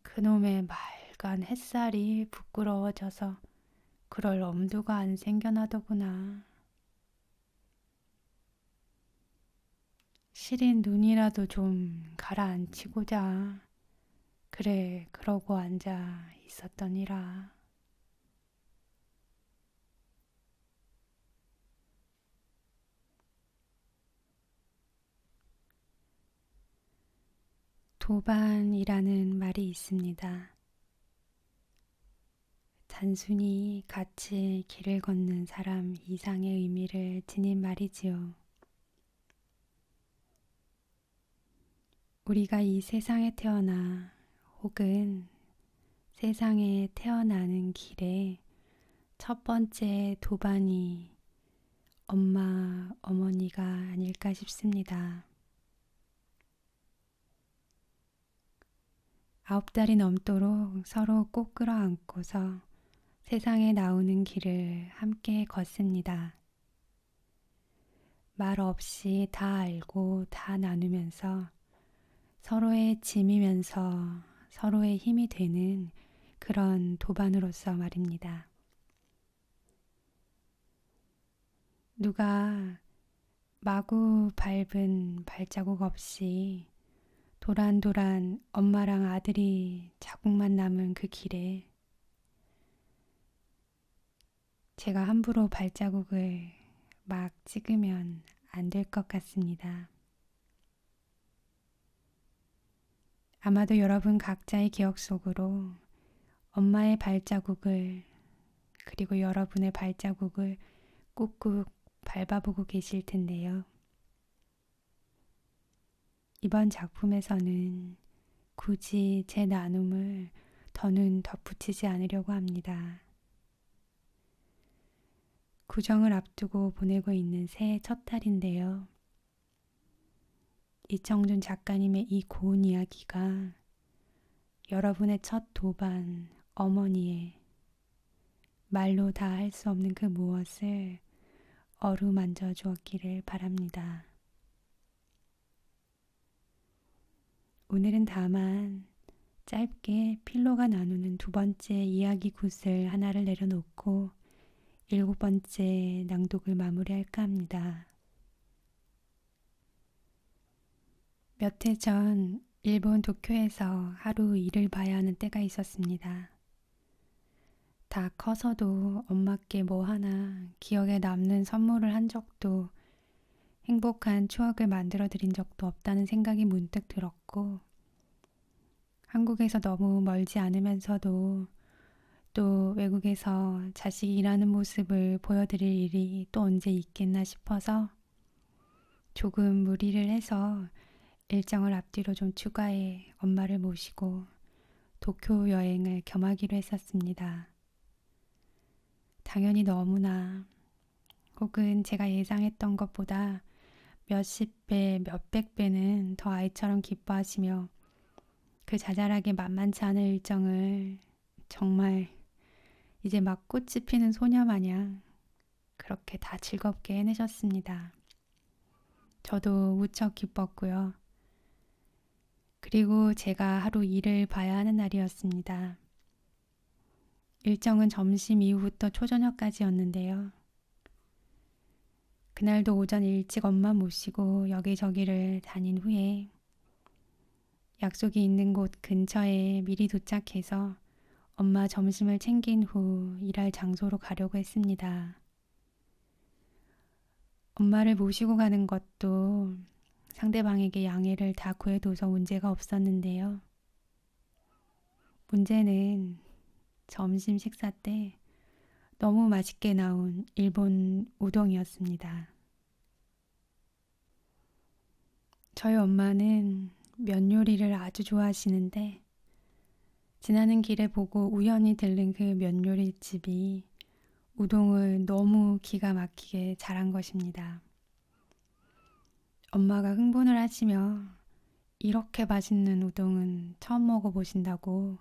그놈의 맑은 햇살이 부끄러워져서 그럴 엄두가 안 생겨나더구나. 시린 눈이라도 좀 가라앉히고자 그래 그러고 앉아 있었더니라. 도반이라는 말이 있습니다. 단순히 같이 길을 걷는 사람 이상의 의미를 지닌 말이지요. 우리가 이 세상에 태어나 혹은 세상에 태어나는 길에 첫 번째 도반이 엄마, 어머니가 아닐까 싶습니다. 9달이 넘도록 서로 꼭 끌어안고서 세상에 나오는 길을 함께 걷습니다. 말 없이 다 알고 다 나누면서 서로의 짐이면서 서로의 힘이 되는 그런 도반으로서 말입니다. 누가 마구 밟은 발자국 없이 도란도란 엄마랑 아들이 자국만 남은 그 길에 제가 함부로 발자국을 막 찍으면 안 될 것 같습니다. 아마도 여러분 각자의 기억 속으로 엄마의 발자국을 그리고 여러분의 발자국을 꾹꾹 밟아보고 계실 텐데요. 이번 작품에서는 굳이 제 나눔을 더는 덧붙이지 않으려고 합니다. 구정을 앞두고 보내고 있는 새해 첫 달인데요. 이청준 작가님의 이 고운 이야기가 여러분의 첫 도반, 어머니의 말로 다 할 수 없는 그 무엇을 어루만져 주었기를 바랍니다. 오늘은 다만 짧게 필로가 나누는 두 번째 이야기 굿을 하나를 내려놓고 7번째 낭독을 마무리할까 합니다. 몇 해 전 일본 도쿄에서 하루 일을 봐야 하는 때가 있었습니다. 다 커서도 엄마께 뭐 하나 기억에 남는 선물을 한 적도 행복한 추억을 만들어 드린 적도 없다는 생각이 문득 들었고 한국에서 너무 멀지 않으면서도 또 외국에서 자식이 일하는 모습을 보여드릴 일이 또 언제 있겠나 싶어서 조금 무리를 해서 일정을 앞뒤로 좀 추가해 엄마를 모시고 도쿄 여행을 겸하기로 했었습니다. 당연히 너무나 혹은 제가 예상했던 것보다 몇십 배, 몇백 배는 더 아이처럼 기뻐하시며 그 자잘하게 만만치 않은 일정을 정말 이제 막 꽃이 피는 소녀 마냥 그렇게 다 즐겁게 해내셨습니다. 저도 무척 기뻤고요. 그리고 제가 하루 일을 봐야 하는 날이었습니다. 일정은 점심 이후부터 초저녁까지였는데요. 그날도 오전 일찍 엄마 모시고 여기저기를 다닌 후에 약속이 있는 곳 근처에 미리 도착해서 엄마 점심을 챙긴 후 일할 장소로 가려고 했습니다. 엄마를 모시고 가는 것도 상대방에게 양해를 다 구해둬서 문제가 없었는데요. 문제는 점심 식사 때 너무 맛있게 나온 일본 우동이었습니다. 저희 엄마는 면 요리를 아주 좋아하시는데 지나는 길에 보고 우연히 들른 그 면 요리집이 우동을 너무 기가 막히게 잘한 것입니다. 엄마가 흥분을 하시며 이렇게 맛있는 우동은 처음 먹어보신다고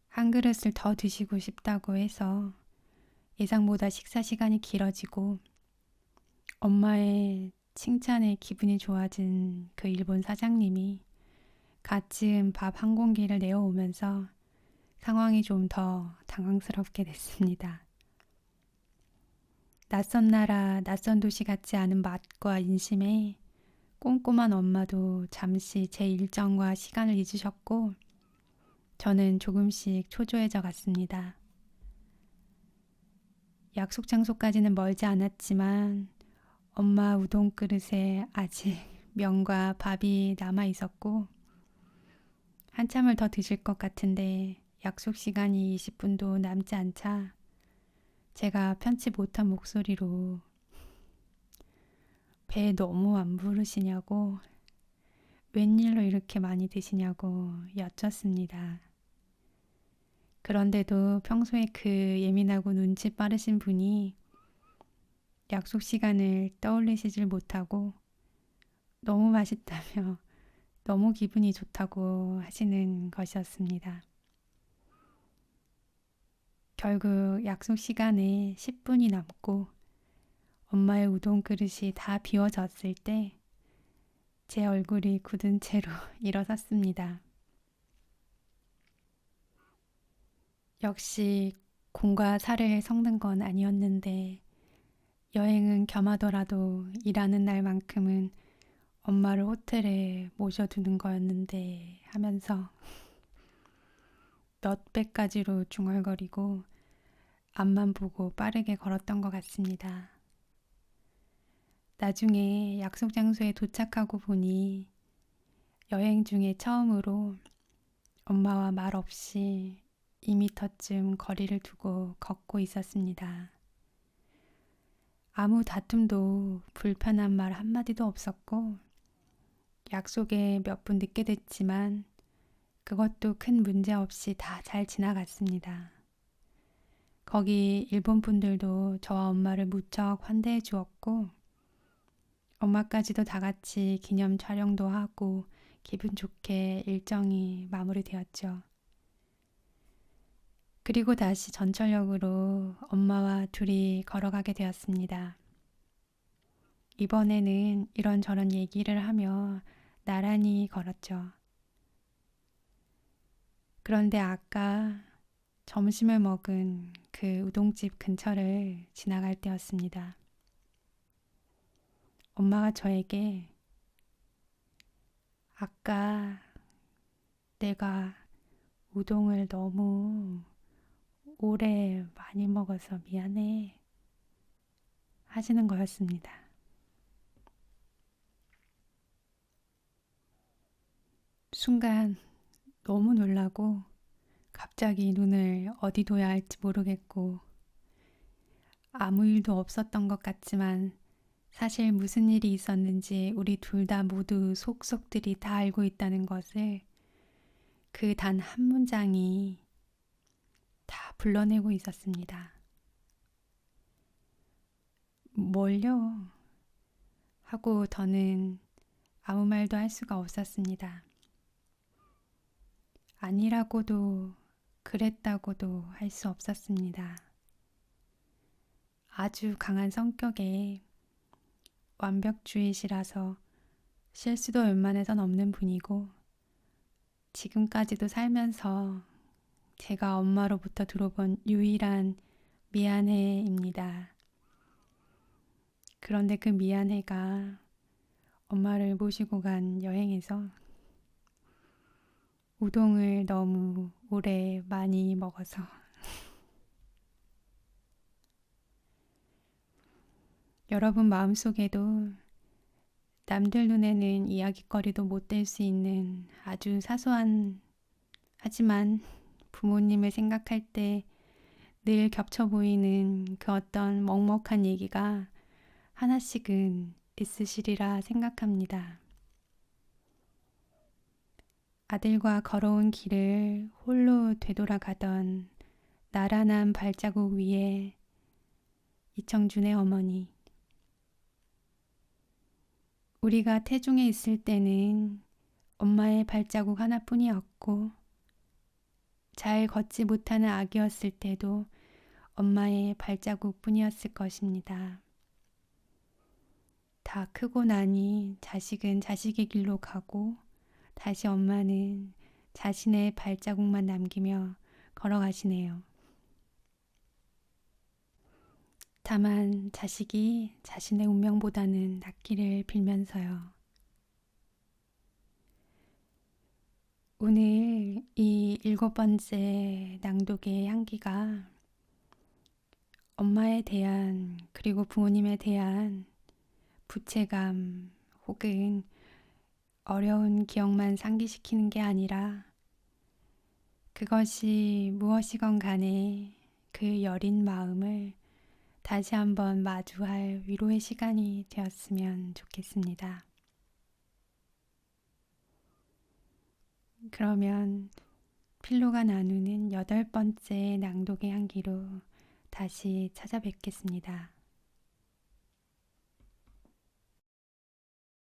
한 그릇을 더 드시고 싶다고 해서 예상보다 식사 시간이 길어지고 엄마의 칭찬에 기분이 좋아진 그 일본 사장님이 갓 지은 밥 한 공기를 내어오면서 상황이 좀 더 당황스럽게 됐습니다. 낯선 나라, 낯선 도시 같지 않은 맛과 인심에 꼼꼼한 엄마도 잠시 제 일정과 시간을 잊으셨고 저는 조금씩 초조해져 갔습니다. 약속 장소까지는 멀지 않았지만 엄마 우동 그릇에 아직 면과 밥이 남아 있었고 한참을 더 드실 것 같은데 약속 시간이 20분도 남지 않자 제가 편치 못한 목소리로 배 너무 안 부르시냐고 웬일로 이렇게 많이 드시냐고 여쭙습니다. 그런데도 평소에 그 예민하고 눈치 빠르신 분이 약속 시간을 떠올리시질 못하고 너무 맛있다며 너무 기분이 좋다고 하시는 것이었습니다. 결국 약속 시간에 10분이 남고 엄마의 우동 그릇이 다 비워졌을 때 제 얼굴이 굳은 채로 일어섰습니다. 역시 공과 사를 섞는 건 아니었는데 여행은 겸하더라도 일하는 날만큼은 엄마를 호텔에 모셔두는 거였는데 하면서 몇 배까지로 중얼거리고 앞만 보고 빠르게 걸었던 것 같습니다. 나중에 약속 장소에 도착하고 보니 여행 중에 처음으로 엄마와 말 없이 2미터쯤 거리를 두고 걷고 있었습니다. 아무 다툼도 불편한 말 한마디도 없었고 약속에 몇 분 늦게 됐지만 그것도 큰 문제 없이 다 잘 지나갔습니다. 거기 일본 분들도 저와 엄마를 무척 환대해 주었고 엄마까지도 다 같이 기념 촬영도 하고 기분 좋게 일정이 마무리되었죠. 그리고 다시 전철역으로 엄마와 둘이 걸어가게 되었습니다. 이번에는 이런저런 얘기를 하며 나란히 걸었죠. 그런데 아까 점심을 먹은 그 우동집 근처를 지나갈 때였습니다. 엄마가 저에게 아까 내가 우동을 너무 오래 많이 먹어서 미안해 하시는 거였습니다. 순간 너무 놀라고 갑자기 눈을 어디 둬야 할지 모르겠고 아무 일도 없었던 것 같지만 사실 무슨 일이 있었는지 우리 둘 다 모두 속속들이 다 알고 있다는 것을 그 단 한 문장이 다 불러내고 있었습니다. 뭘요? 하고 더는 아무 말도 할 수가 없었습니다. 아니라고도 그랬다고도 할 수 없었습니다. 아주 강한 성격에 완벽주의시라서 실수도 웬만해선 없는 분이고 지금까지도 살면서 제가 엄마로부터 들어본 유일한 미안해입니다. 그런데 그 미안해가 엄마를 모시고 간 여행에서 우동을 너무 오래 많이 먹어서 여러분 마음속에도 남들 눈에는 이야깃거리도 못 될 수 있는 아주 사소한 하지만 부모님을 생각할 때 늘 겹쳐 보이는 그 어떤 먹먹한 얘기가 하나씩은 있으시리라 생각합니다. 아들과 걸어온 길을 홀로 되돌아가던 나란한 발자국 위에 이청준의 어머니. 우리가 태중에 있을 때는 엄마의 발자국 하나뿐이었고, 잘 걷지 못하는 아기였을 때도 엄마의 발자국뿐이었을 것입니다. 다 크고 나니 자식은 자식의 길로 가고, 다시 엄마는 자신의 발자국만 남기며 걸어가시네요. 다만 자식이 자신의 운명보다는 낫기를 빌면서요. 오늘 이 7번째 낭독의 향기가 엄마에 대한 그리고 부모님에 대한 부채감 혹은 어려운 기억만 상기시키는 게 아니라 그것이 무엇이건 간에 그 여린 마음을 다시 한번 마주할 위로의 시간이 되었으면 좋겠습니다. 그러면 필로가 나누는 8번째 낭독의 향기로 다시 찾아뵙겠습니다.